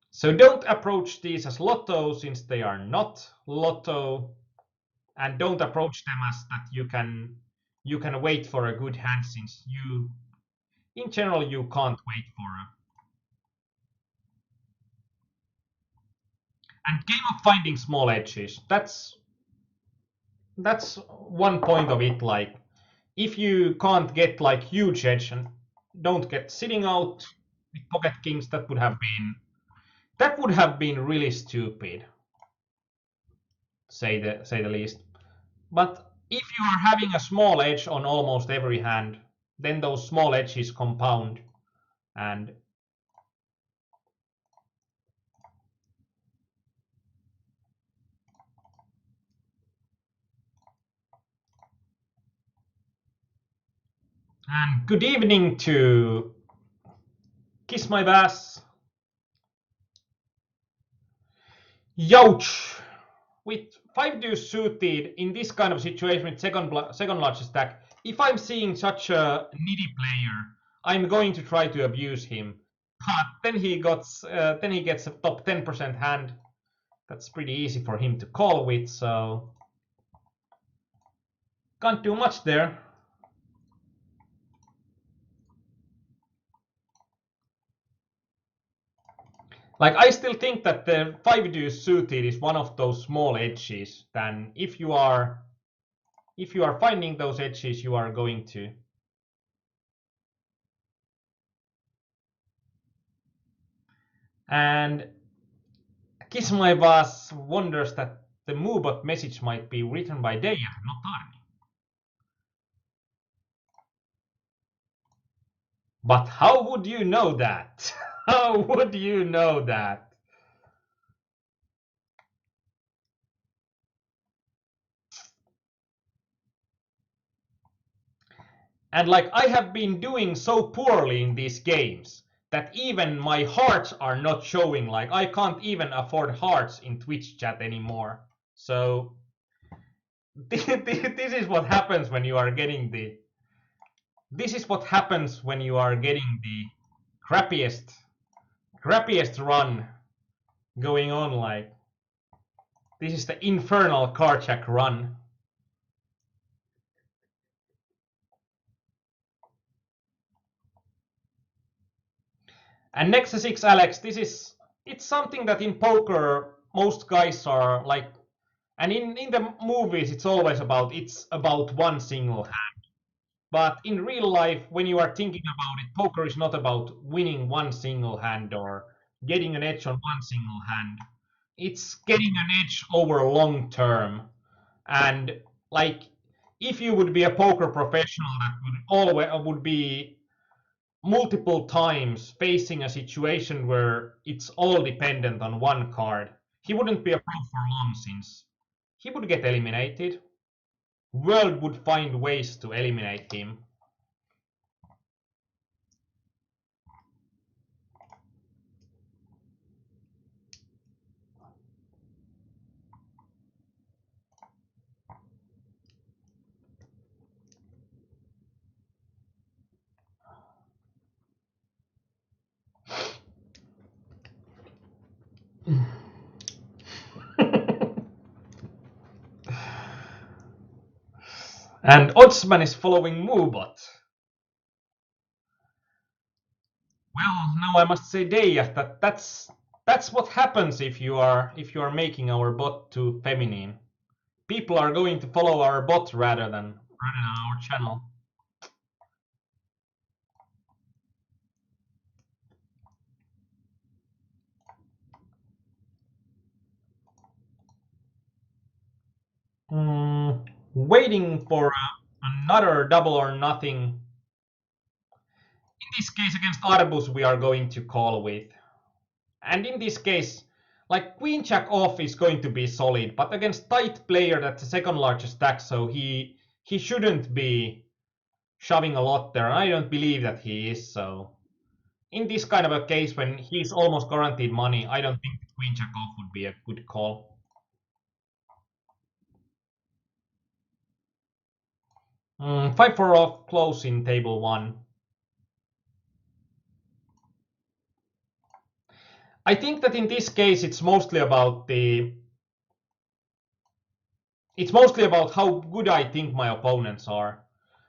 [SPEAKER 1] So don't approach these as lotto, since they are not lotto, and don't approach them as that you can wait for a good hand, since you in general you can't wait for a. And game of finding small edges. That's one point of it. Like, if you can't get like huge edge and don't get sitting out with pocket kings, that would have been really stupid, say the least. But if you are having a small edge on almost every hand, then those small edges compound, and And good evening to Kiss My Bass. Youch! With 5 deuce suited in this kind of situation with second largest stack, if I'm seeing such a needy player, I'm going to try to abuse him. But then he gets a top 10% hand. That's pretty easy for him to call with, so can't do much there. Like, I still think that the 5 deuce suited is one of those small edges. Then if you are finding those edges, you are going to. And Kiss My Boss wonders that the Moobot message might be written by Deja, not Arni. But how would you know that? How would you know that? And like, I have been doing so poorly in these games that even my hearts are not showing. Like, I can't even afford hearts in Twitch chat anymore. So this is what happens when you are getting the. This is what happens when you are getting the crappiest run going on. Like, this is the infernal Karchak run. And next to 6 Alex, it's something that in poker most guys are like, and in the movies it's about one single hand. But in real life, when you are thinking about it, poker is not about winning one single hand or getting an edge on one single hand. It's getting an edge over long term. And like, if you would be a poker professional that would be multiple times facing a situation where it's all dependent on one card, he wouldn't be a pro for long, since he would get eliminated. World would find ways to eliminate him. And Oddsman is following Moobot. Well, now I must say, Deja, that's what happens if you are making our bot too feminine. People are going to follow our bot rather than our channel. Waiting for another double or nothing. In this case, against Arbus, we are going to call with. And in this case, like, Queen Jack off is going to be solid, but against tight player that's the second largest stack, so he shouldn't be shoving a lot there. I don't believe that he is, so in this kind of a case when he's almost guaranteed money, I don't think Queen Jack off would be a good call. 5-4 off close in table 1. I think that in this case it's mostly about how good I think my opponents are.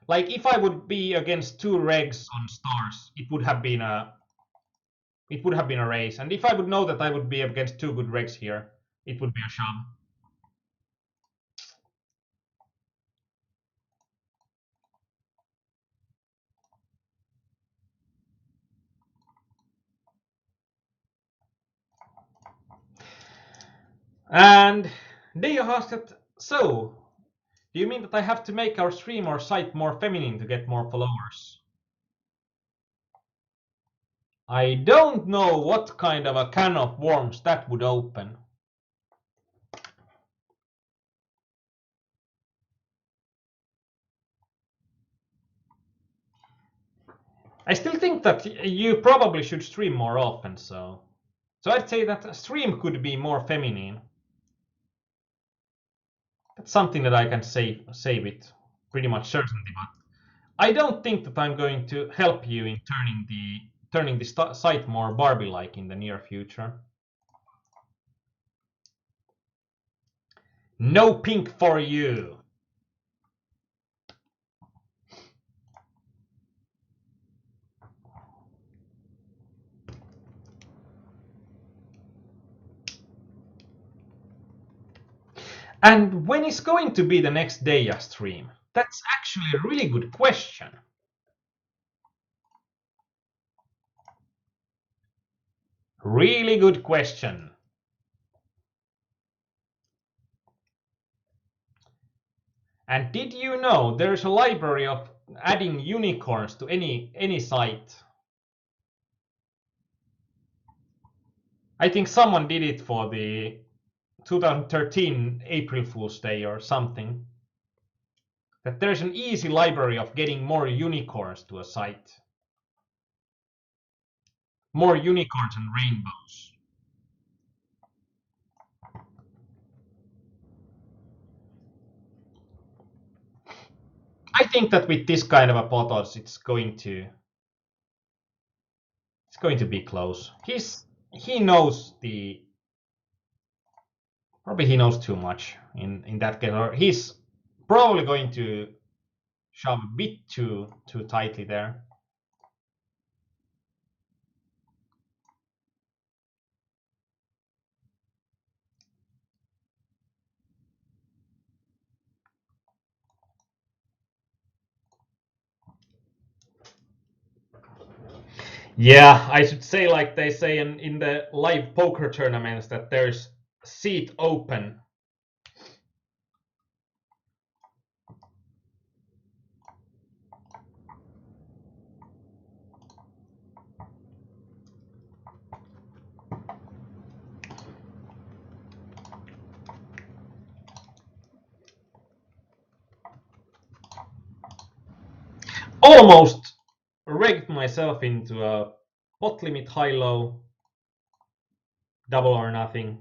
[SPEAKER 1] Like, if I would be against 2 regs on stars, it would have been a race. And if I would know that I would be against 2 good regs here, it would be a shove. And Deo asked, so, do you mean that I have to make our stream or site more feminine to get more followers? I don't know what kind of a can of worms that would open. I still think that you probably should stream more often, so I'd say that a stream could be more feminine. That's something that I can say with pretty much certainty, but I don't think that I'm going to help you in turning the site more Barbie-like in the near future. No pink for you. And when is going to be the next day a stream? That's actually a really good question. Really good question. And did you know there's a library of adding unicorns to any site? I think someone did it for the 2013 April Fool's Day or something. That there's an easy library of getting more unicorns to a site. More unicorns and rainbows. I think that with this kind of a pot odds, it's going to be close. He knows the probably he knows too much in that case, or he's probably going to shove a bit too tightly there. Yeah, I should say like they say in the live poker tournaments that there's seat open. Almost rigged myself into a pot limit high-low, double or nothing.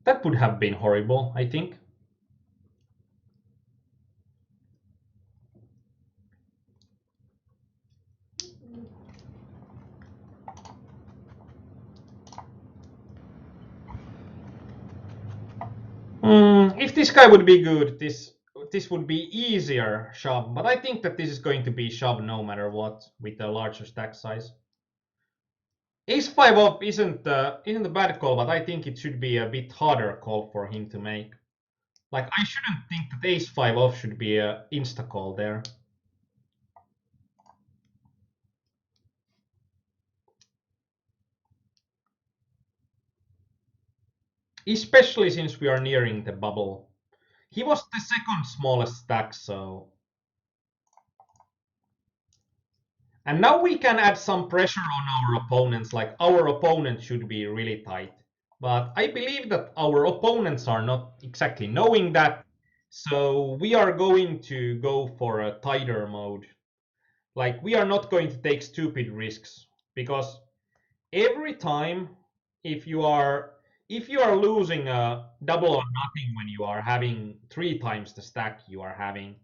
[SPEAKER 1] That would have been horrible, I think. If this guy would be good, this would be easier shove, but I think that this is going to be shove no matter what with a larger stack size. Ace 5 off isn't a bad call, but I think it should be a bit harder call for him to make. Like I shouldn't think that Ace 5 off should be a insta call there. Especially since we are nearing the bubble. He was the second smallest stack, so. And now we can add some pressure on our opponents, like our opponent should be really tight. But I believe that our opponents are not exactly knowing that, so we are going to go for a tighter mode. Like we are not going to take stupid risks because every time if you are losing a double or nothing when you are having 3 times the stack you are having,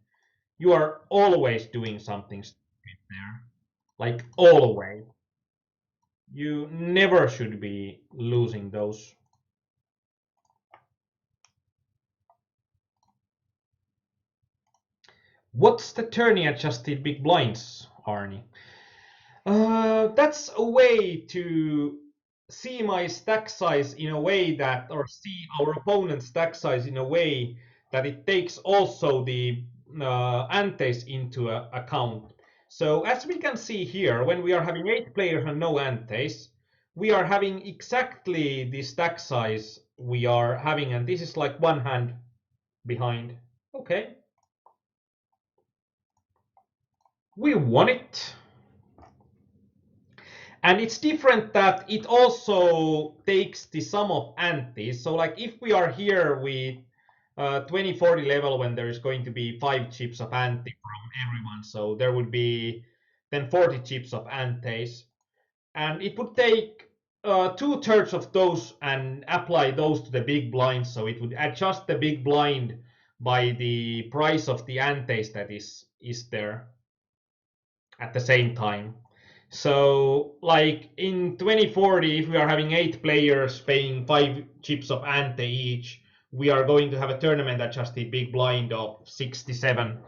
[SPEAKER 1] you are always doing something stupid there. Like always. You never should be losing those. What's the tourney adjusted big blinds, Arnie? That's a way to see my stack size in a way that, or see our opponent's stack size in a way that it takes also the antes into account. So as we can see here, when we are having 8 players and no antes, we are having exactly the stack size we are having, and this is like one hand behind. Okay, we won it. And it's different that it also takes the sum of antes. So like if we are here with 2040 level when there is going to be 5 chips of ante from everyone. So there would be then 40 chips of antes, and it would take 2/3 of those and apply those to the big blind. So it would adjust the big blind by the price of the antes that is there at the same time. So, like in 2040, if we are having 8 players paying 5 chips of ante each, we are going to have a tournament adjusted big blind of 67.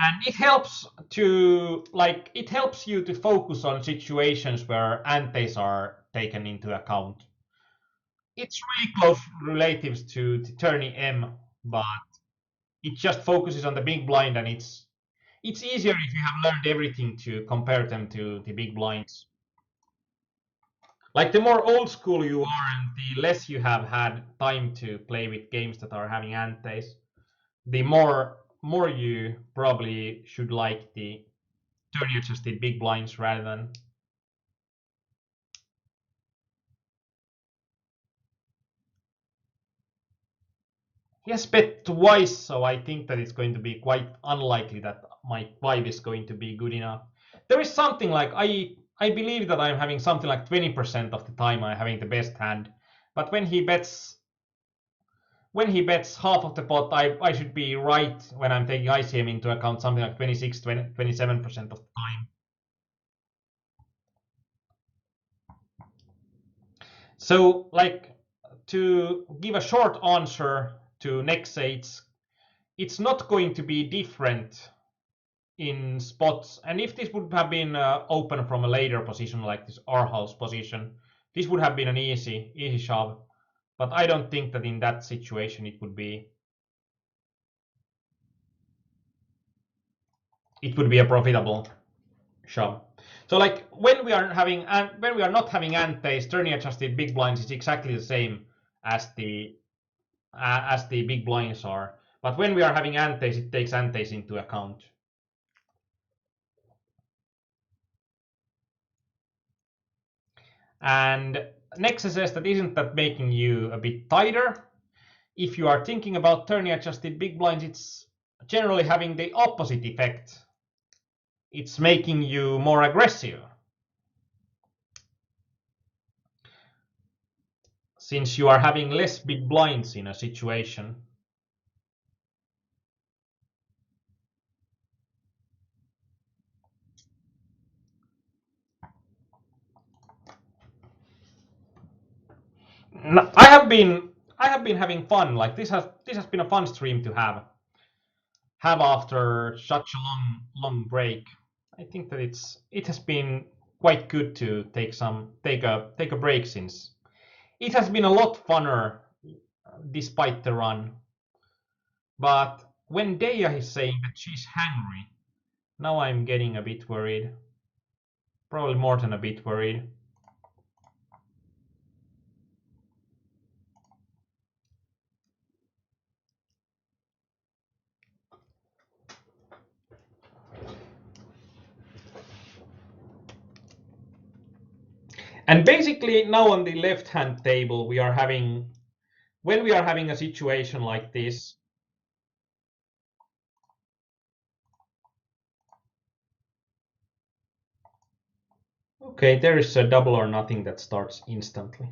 [SPEAKER 1] And it helps you to focus on situations where antes are taken into account. It's really close relatives to the tourney M, but it just focuses on the big blind, and it's easier if you have learned everything to compare them to the big blinds. Like the more old school you are and the less you have had time to play with games that are having antes, the more you probably should like the turn adjusted big blinds rather than. He has bet twice, so I think that it's going to be quite unlikely that my vibe is going to be good enough. There is something like I believe that I'm having something like 20% of the time I'm having the best hand, but when he bets half of the pot, I should be right when I'm taking ICM into account, something like 26, 20, 27% of the time. So, like, to give a short answer to next it's not going to be different in spots. And if this would have been open from a later position, like this R house position, this would have been an easy shove. But I don't think that in that situation it would be a profitable shove. So like when we are not having antes, turning adjusted big blinds is exactly the same as the big blinds are. But when we are having antes, it takes antes into account. And Nexa says that isn't that making you a bit tighter? If you are thinking about turning adjusted big blinds, it's generally having the opposite effect. It's making you more aggressive, since you are having less big blinds in a situation. I have been having fun. Like this has been a fun stream to have after such a long break. I think that it has been quite good to take a break, since it has been a lot funner despite the run. But when Deya is saying that she's hungry, now I'm getting a bit worried. Probably more than a bit worried. And basically now on the left hand table we are having when we are having a situation like this. Okay, there is a double or nothing that starts instantly.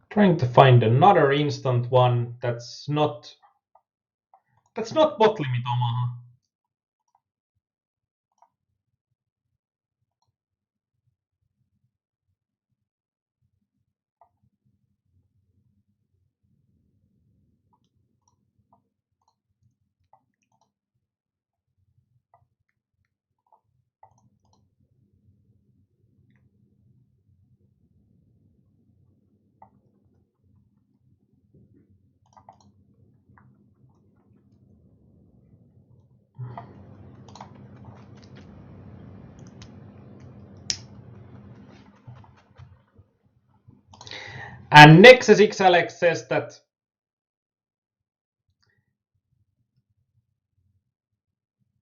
[SPEAKER 1] Trying to find another instant one that's not bot limit Omaha. And Nexus Alex says that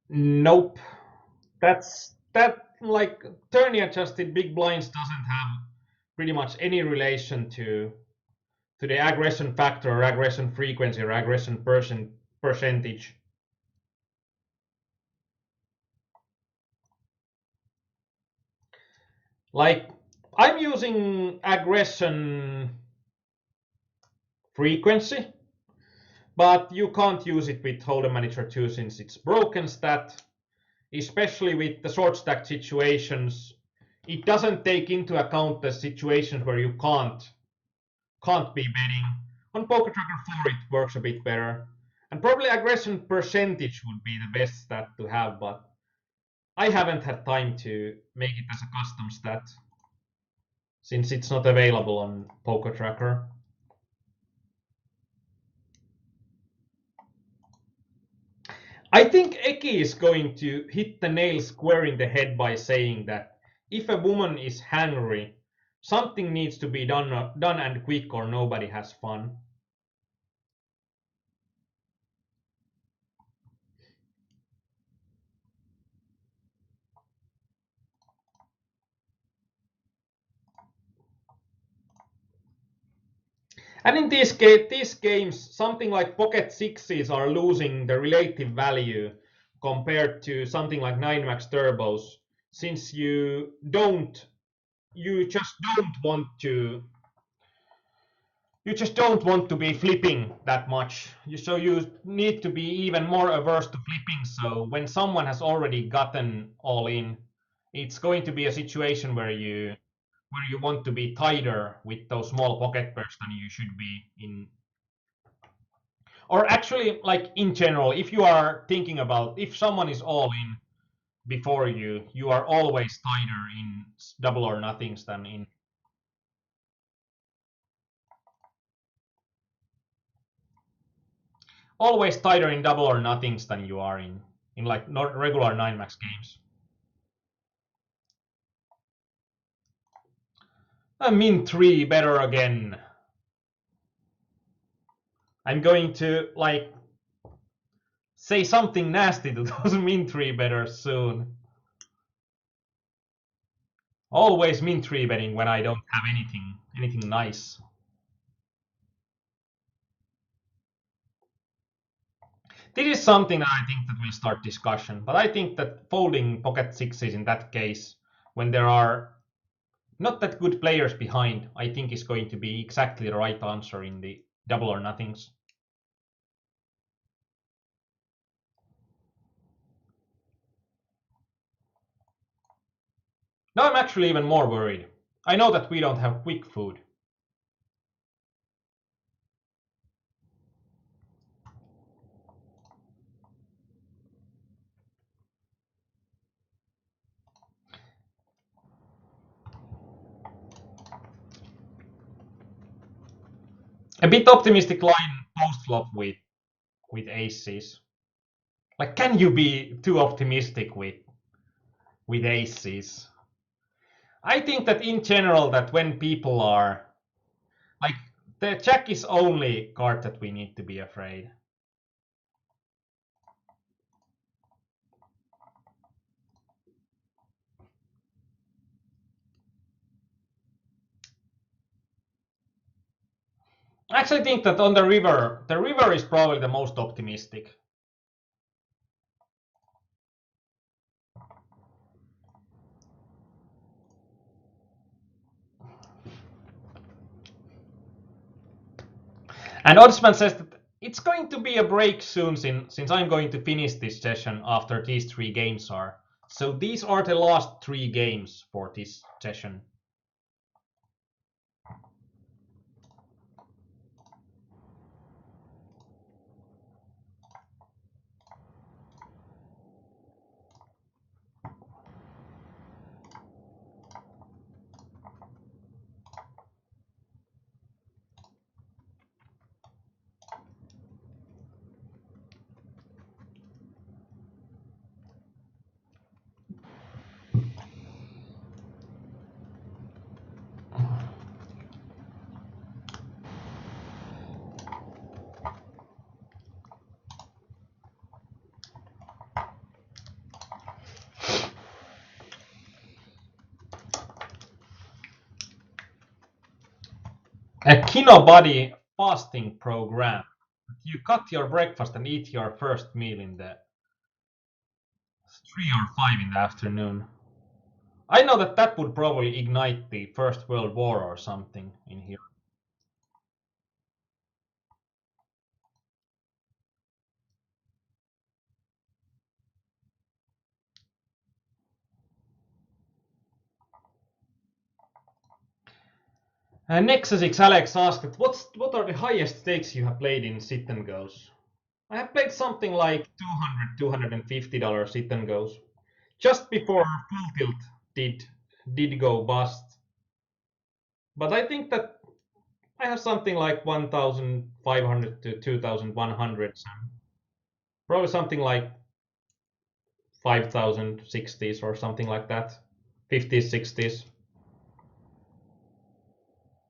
[SPEAKER 1] nope. That like tourney adjusted big blinds doesn't have pretty much any relation to the aggression factor or aggression frequency or aggression percentage. Like I'm using aggression frequency, but you can't use it with Hold'em Manager 2 since it's broken stat, especially with the short stack situations. It doesn't take into account the situations where you can't be betting. On Poker Tracker 4 it works a bit better. And probably aggression percentage would be the best stat to have, but I haven't had time to make it as a custom stat since it's not available on Poker Tracker. I think Eki is going to hit the nail square in the head by saying that if a woman is hungry, something needs to be done and quick or nobody has fun. And in these games, something like pocket sixes are losing the relative value compared to something like 9 max turbos, since you just don't want to be flipping that much. So you need to be even more averse to flipping. So when someone has already gotten all in, it's going to be a situation where you want to be tighter with those small pocket pairs than you should be in. Or actually, like in general, if you are thinking about if someone is all in before you, you are always tighter in double or nothings than in. Always tighter in double or nothings than you are in like not regular 9 max games. A min 3 better again. I'm going to like say something nasty to those min 3 better soon. Always min 3 betting when I don't have anything nice. This is something that I think that will start discussion, but I think that folding pocket sixes in that case, when there are not that good players behind, I think is going to be exactly the right answer in the double or nothings. Now I'm actually even more worried. I know that we don't have quick food. A bit optimistic line post flop with aces. Like, can you be too optimistic with aces? I think that in general, that when people are like the jack is only card that we need to be afraid. I actually think that on the river is probably the most optimistic. And Oddsman says that it's going to be a break soon since I'm going to finish this session after these 3 games are. So these are the last 3 games for this session. A Kino Body fasting program. You cut your breakfast and eat your first meal in the 3 or 5 in the afternoon. I know that that would probably ignite the First World War or something in here. Nexus Alex asked, what are the highest stakes you have played in sit and goes? I have played something like $250 sit and goes just before Full Tilt did did go bust. But I think that I have something like 1,500 to 2,100. Probably something like 5,060s or something like that. 50s, 60s.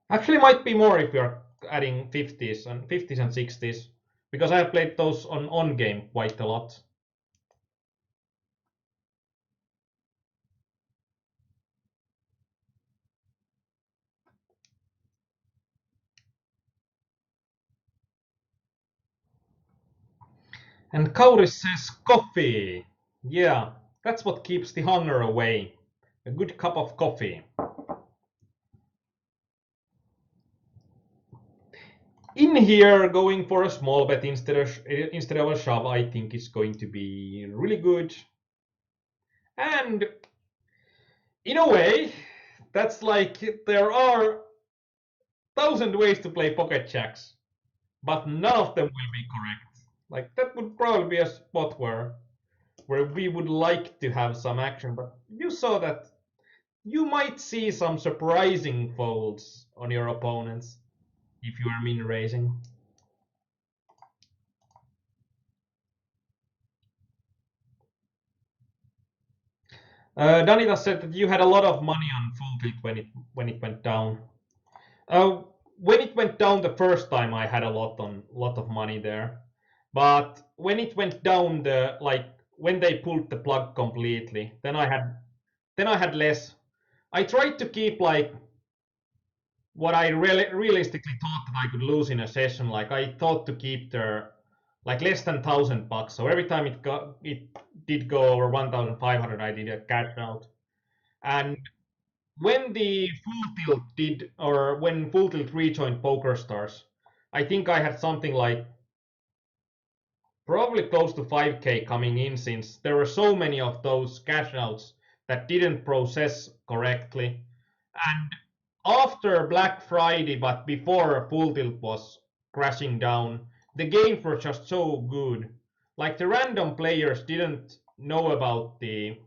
[SPEAKER 1] Actually, might be more if you're adding 50s and 60s, because I have played those on game quite a lot. And Kauris says coffee. Yeah, that's what keeps the hunger away. A good cup of coffee. In here, going for a small bet instead of a shove, I think is going to be really good. And in a way, that's like there are 1,000 ways to play pocket jacks, but none of them will be correct. Like that would probably be a spot where we would like to have some action, but you saw that you might see some surprising folds on your opponents if you are min raising. Danita said that you had a lot of money on full tilt when it went down. Uh, when it went down the first time, I had a lot of money there, but when it went down, the like when they pulled the plug completely, then I had less. I tried to keep like what I really realistically thought that I could lose in a session. Like I thought to keep their like less than $1,000. So every time it did go over 1,500, I did a cash out. And when the full tilt did, or when full tilt rejoined Poker Stars, I think I had something like probably close to 5K coming in, since there were so many of those cash outs that didn't process correctly. And after Black Friday, but before Full Tilt was crashing down, the games were just so good. Like the random players didn't know about the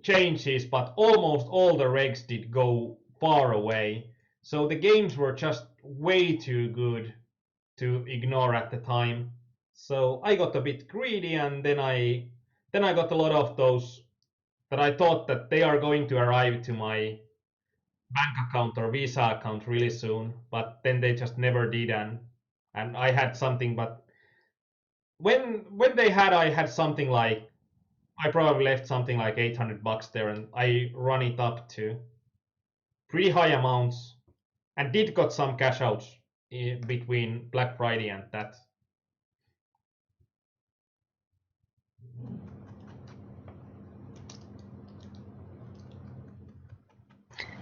[SPEAKER 1] changes, but almost all the regs did go far away. So the games were just way too good to ignore at the time. So I got a bit greedy, and then I got a lot of those that I thought that they are going to arrive to my bank account or Visa account really soon, but then they just never did, and I had something, but when I had something like I probably left something like $800 there, and I run it up to pretty high amounts, and did got some cash outs between Black Friday and that.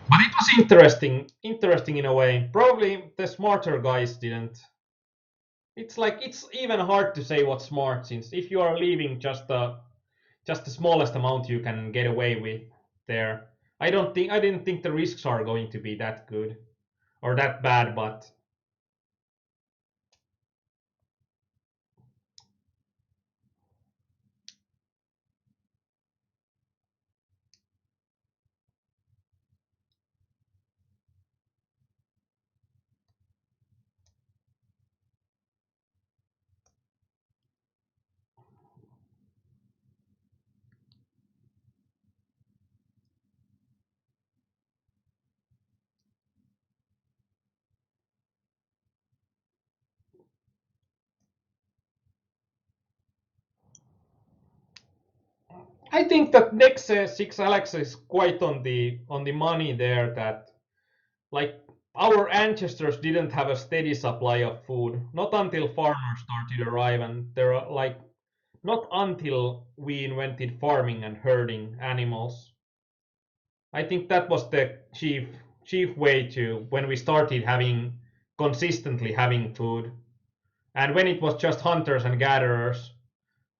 [SPEAKER 1] But it was interesting in a way. Probably the smarter guys didn't. It's like it's even hard to say what's smart, since if you are leaving just the smallest amount you can get away with there. I didn't think the risks are going to be that good or that bad, but I think that next 6 Alex is quite on the money there. That like our ancestors didn't have a steady supply of food, not until farmers started arrive, and there are like not until we invented farming and herding animals. I think that was the chief way to when we started having consistently having food. And when it was just hunters and gatherers,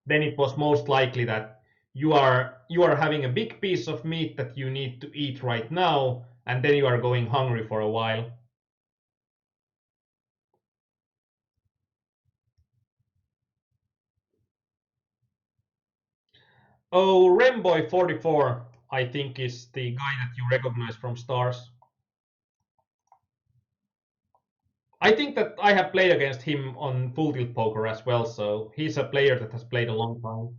[SPEAKER 1] then it was most likely that you are having a big piece of meat that you need to eat right now, and then you are going hungry for a while. Oh, Remboy44, I think is the guy that you recognize from Stars. I think that I have played against him on Full Tilt Poker as well, so he's a player that has played a long time.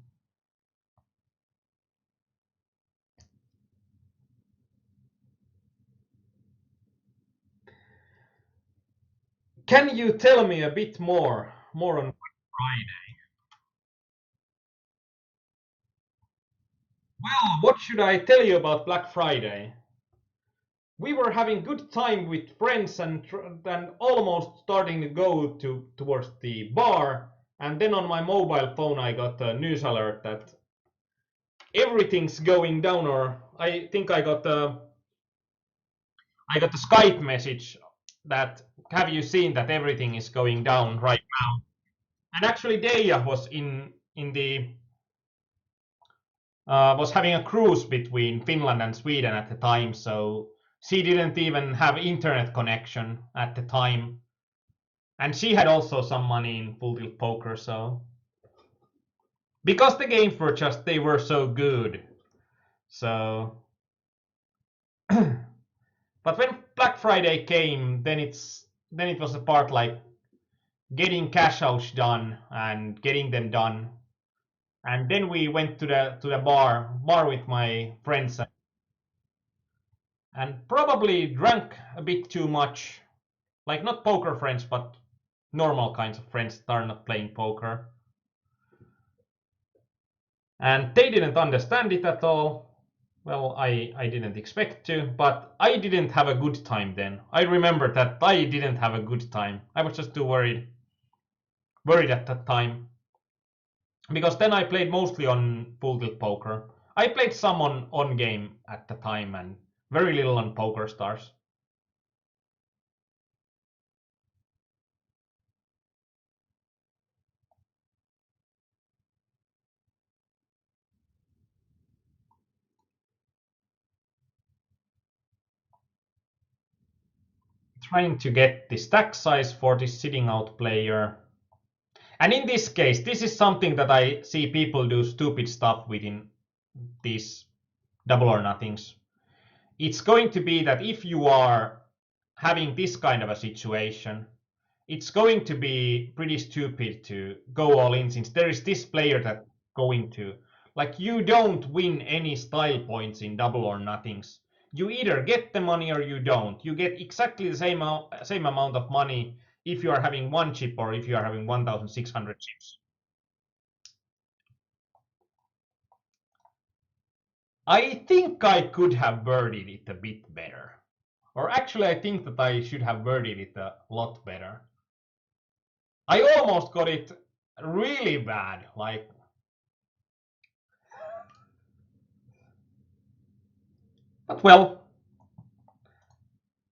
[SPEAKER 1] Can you tell me a bit more on Friday? Well, what should I tell you about Black Friday? We were having good time with friends and almost starting to go towards the bar, and then on my mobile phone I got a news alert that everything's going down, or I got a Skype message that have you seen that everything is going down right now? And actually Deja was in the was having a cruise between Finland and Sweden at the time, so she didn't even have internet connection at the time, and she had also some money in full tilt poker. So because the games were just they were so good, so but when Black Friday came, then it was a part like getting cash outs done and getting them done, and then we went to the bar with my friends and probably drank a bit too much. Like not poker friends, but normal kinds of friends that are not playing poker. And they didn't understand it at all. Well, I didn't expect to, but I didn't have a good time then. I remember that I didn't have a good time. I was just too worried at that time. Because then I played mostly on full tilt poker. I played some on game at the time and very little on Poker Stars. Trying to get the stack size for this sitting out player. And in this case, this is something that I see people do stupid stuff within these double or nothings. It's going to be that if you are having this kind of a situation, it's going to be pretty stupid to go all in since there is this player that going to like you don't win any style points in double or nothings. You either get the money or you don't. You get exactly the same amount of money if you are having one chip or if you are having 1,600 chips. I think I could have birdied it a bit better. Or actually, I think that I should have birdied it a lot better. I almost got it really bad. Like, but well,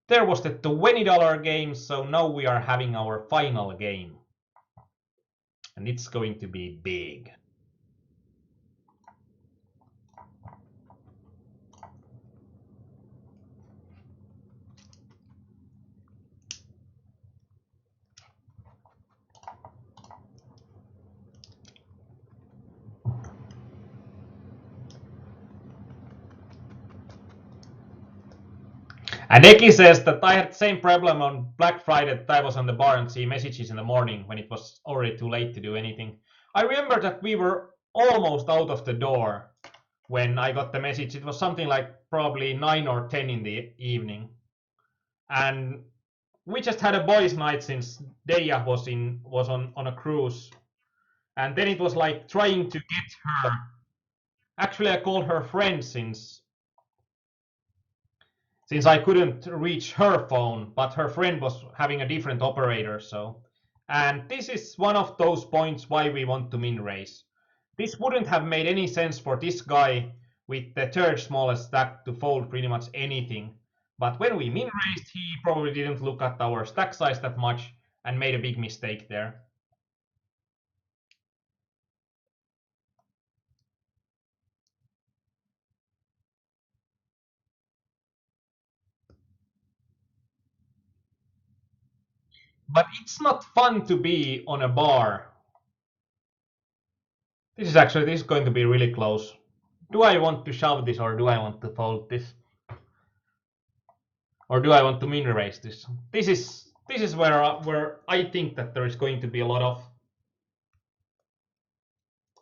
[SPEAKER 1] there was the $20 game, so now we are having our final game. And it's going to be big. And Eki says that I had the same problem on Black Friday that I was on the bar and see messages in the morning when it was already too late to do anything. I remember that we were almost out of the door when I got the message. It was something like probably 9 or 10 in the evening. And we just had a boys' night since Deja was on a cruise. And then it was like trying to get her. Actually, I called her friend since I couldn't reach her phone, but her friend was having a different operator. So, and this is one of those points why we want to min raise. This wouldn't have made any sense for this guy with the third smallest stack to fold pretty much anything. But when we min raised, he probably didn't look at our stack size that much and made a big mistake there. But it's not fun to be on a bar. This is going to be really close. Do I want to shove this or do I want to fold this? Or do I want to min raise this? This is where I think that there is going to be a lot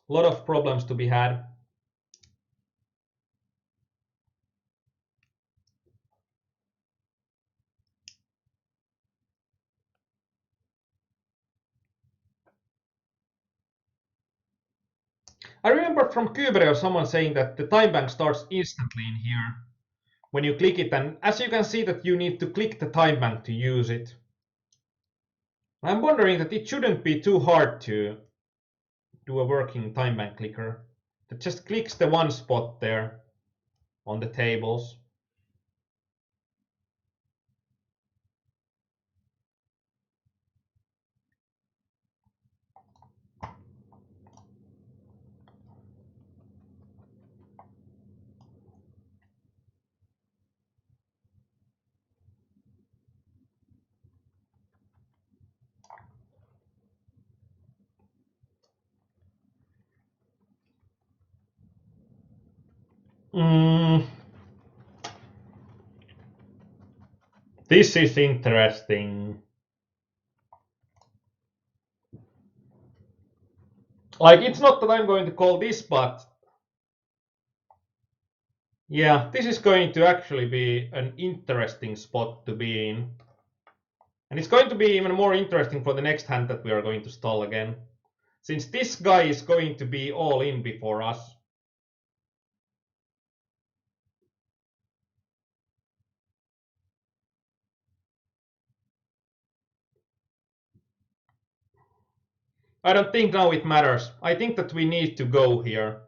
[SPEAKER 1] of problems to be had. I remember from Kyber someone saying that the time bank starts instantly in here when you click it, and as you can see that you need to click the time bank to use it. I'm wondering that it shouldn't be too hard to do a working time bank clicker that just clicks the one spot there on the tables. Mm, this is interesting. Like, it's not that I'm going to call this, but yeah, this is going to actually be an interesting spot to be in. And it's going to be even more interesting for the next hand that we are going to stall again. Since this guy is going to be all in before us. I don't think now it matters. I think that we need to go here.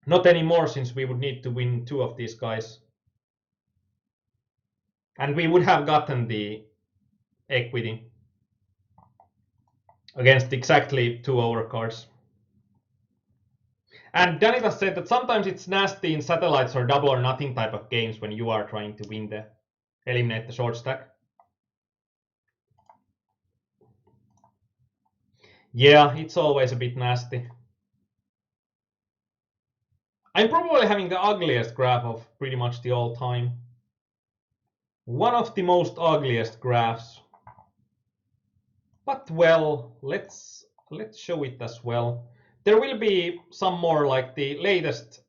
[SPEAKER 1] Not anymore, since we would need to win two of these guys. And we would have gotten the equity against exactly two overcards. And Danita said that sometimes it's nasty in satellites or double or nothing type of games when you are trying to win eliminate the short stack. Yeah, it's always a bit nasty. I'm probably having the ugliest graph of pretty much the all time. One of the most ugliest graphs. But well, let's show it as well. There will be some more, like the latest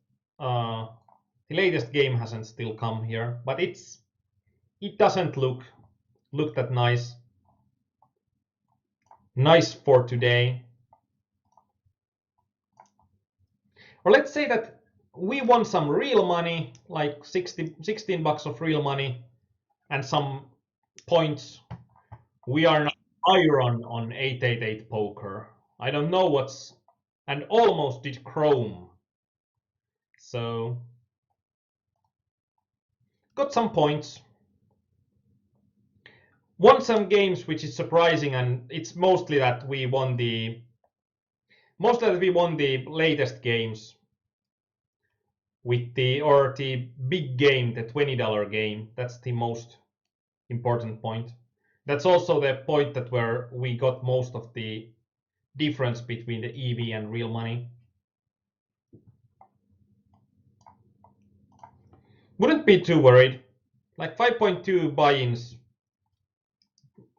[SPEAKER 1] game hasn't still come here, but it doesn't look that nice. Nice for today. Or let's say that we won some real money, like 16 bucks of real money and some points. We are not higher on 888 poker. I don't know what's, and almost did Chrome. So got some points. Won some games, which is surprising, and it's mostly that we won the latest games with the big game, the $20 game. That's the most important point. That's also the point that where we got most of the difference between the EV and real money. Wouldn't be too worried. Like 5.2 buy-ins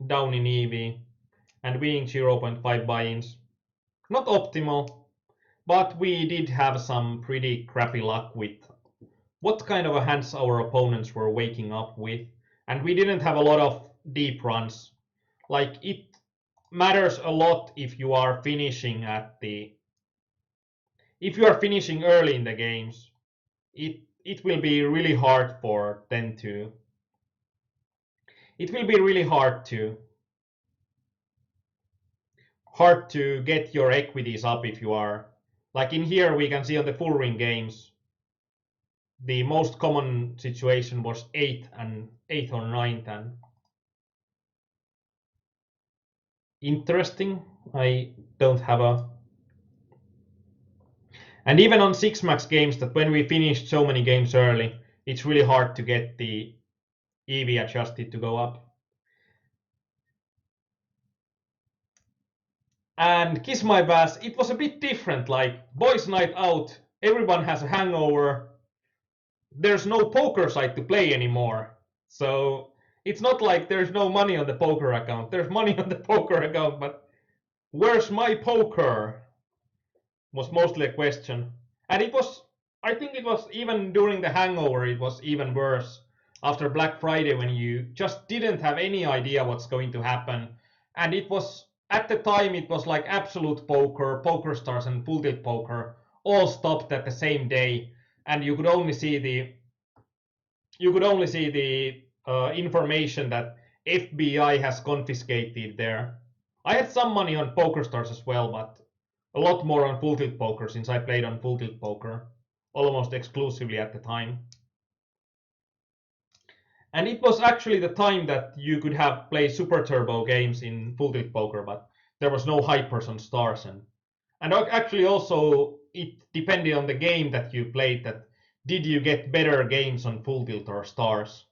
[SPEAKER 1] down in EV and winning 0.5 buy-ins. Not optimal, but we did have some pretty crappy luck with what kind of a hands our opponents were waking up with. And we didn't have a lot of deep runs. Like matters a lot if you are finishing if you are finishing early in the games. It will be really hard for them to it will be really hard to get your equities up if you are like in here. We can see on the full ring games the most common situation was 8th or 9th, and interesting. I don't have a and even on 6 max games, that when we finished so many games early, it's really hard to get the EV adjusted to go up. And Kiss My Bass, it was a bit different, like boys night out, everyone has a hangover, there's no poker site to play anymore. So it's not like there's no money on the poker account. There's money on the poker account, but where's my poker? Was mostly a question. And it was, I think it was even during the hangover, it was even worse after Black Friday when you just didn't have any idea what's going to happen. And it was, at the time, it was like Absolute Poker, Poker Stars, and Full Tilt Poker all stopped at the same day. And you could only see the information that FBI has confiscated there. I had some money on Poker Stars as well, but a lot more on Full Tilt Poker since I played on Full Tilt Poker almost exclusively at the time. And it was actually the time that you could have play Super Turbo games in Full Tilt Poker, but there was no hypers on Stars, and actually also it depended on the game that you played, that did you get better games on Full Tilt or Stars.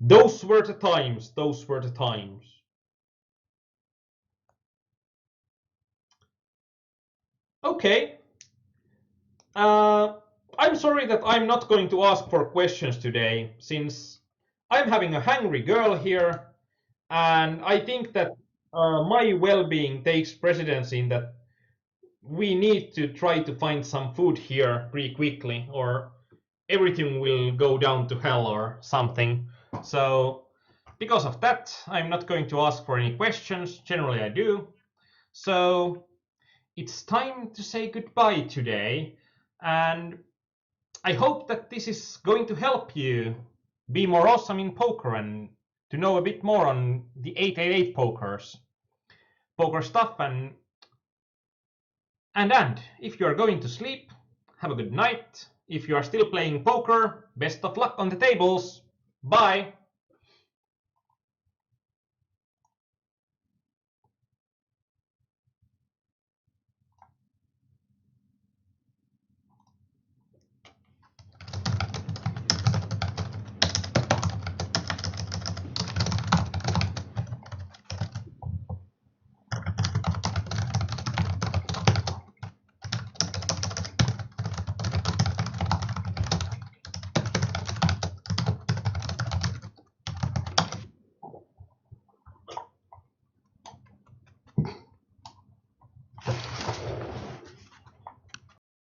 [SPEAKER 1] Those were the times. Those were the times. Okay. I'm sorry that I'm not going to ask for questions today, since I'm having a hungry girl here, and I think that my well-being takes precedence in that we need to try to find some food here pretty quickly, or everything will go down to hell or something. So, because of that, I'm not going to ask for any questions. Generally, I do. So, it's time to say goodbye today, and I hope that this is going to help you be more awesome in poker and to know a bit more on the 888 poker stuff. And if you are going to sleep, have a good night. If you are still playing poker, best of luck on the tables. Bye.